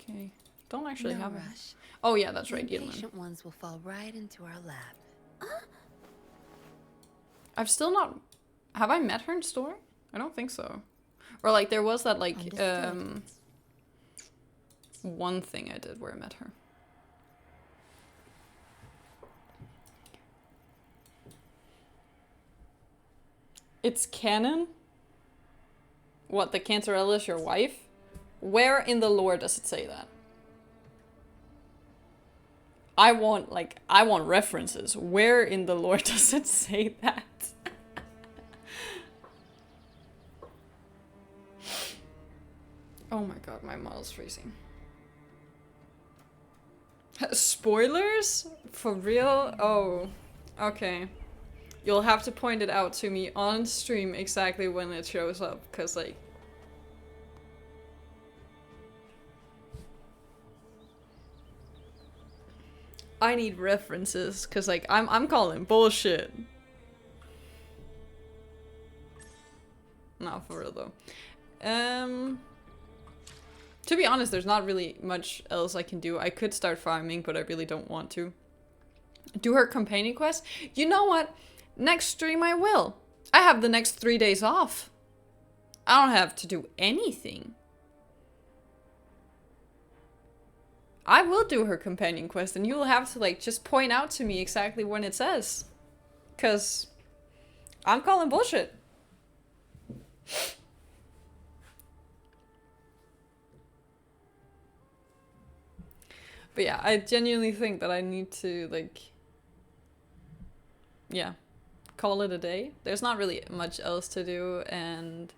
Okay. Don't actually No have rush. it. Oh yeah, that's right, The Yidlin. impatient ones will fall right into our lap. I've still not... Have I met her in story? I don't think so. Or like there was that like one thing I did where I met her. It's canon? What, the Cantarella is your wife? Where in the lore does it say that? I want references. Where in the lore does it say that? Oh my god, my model's freezing. Spoilers? For real? Oh, okay. You'll have to point it out to me on stream exactly when it shows up, cause like... I need references, cause like, I'm calling bullshit. No, for real though. To be honest, there's not really much else I can do. I could start farming, but I really don't want to. Do her companion quest? You know what? Next stream I will. I have the next 3 days off. I don't have to do anything. I will do her companion quest, and you will have to like just point out to me exactly when it says. 'Cause I'm calling bullshit. But yeah, I genuinely think that I need to, like, yeah, call it a day. There's not really much else to do, and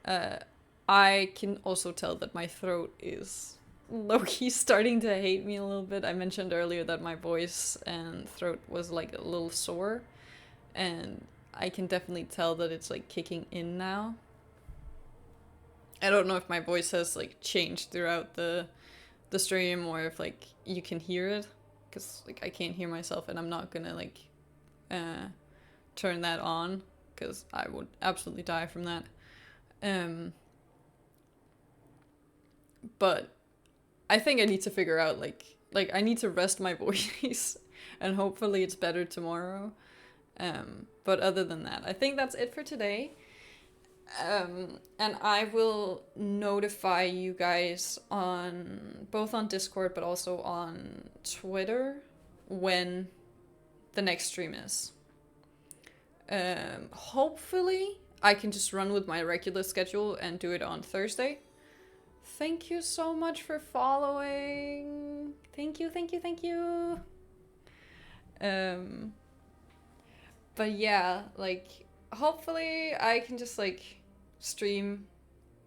I can also tell that my throat is low-key starting to hate me a little bit. I mentioned earlier that my voice and throat was, like, a little sore, and I can definitely tell that it's, like, kicking in now. I don't know if my voice has, like, changed throughout the stream, or if like you can hear it, because like I can't hear myself, and I'm not gonna like turn that on because I would absolutely die from that. But I think I need to figure out like I need to rest my voice and hopefully it's better tomorrow. But other than that, I think that's it for today. And I will notify you guys on both on Discord but also on Twitter when the next stream is. Hopefully I can just run with my regular schedule and do it on Thursday. Thank you so much for following. Thank you, thank you, thank you. But yeah, like hopefully I can just like stream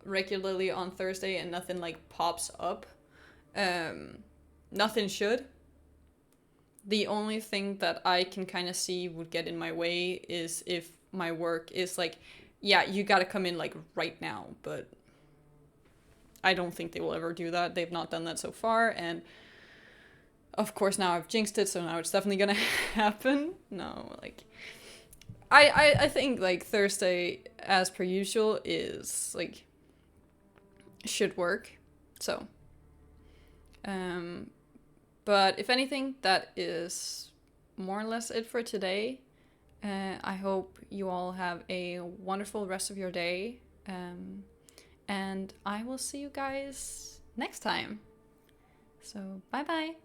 regularly on Thursday and nothing like pops up. Nothing should. The only thing that I can kind of see would get in my way is if my work is like, yeah, you gotta come in like right now, but I don't think they will ever do that. They've not done that so far, and of course now I've jinxed it, so now it's definitely gonna happen. No, like I think like Thursday as per usual is like should work. So but if anything, that is more or less it for today. I hope you all have a wonderful rest of your day. And I will see you guys next time. So bye bye.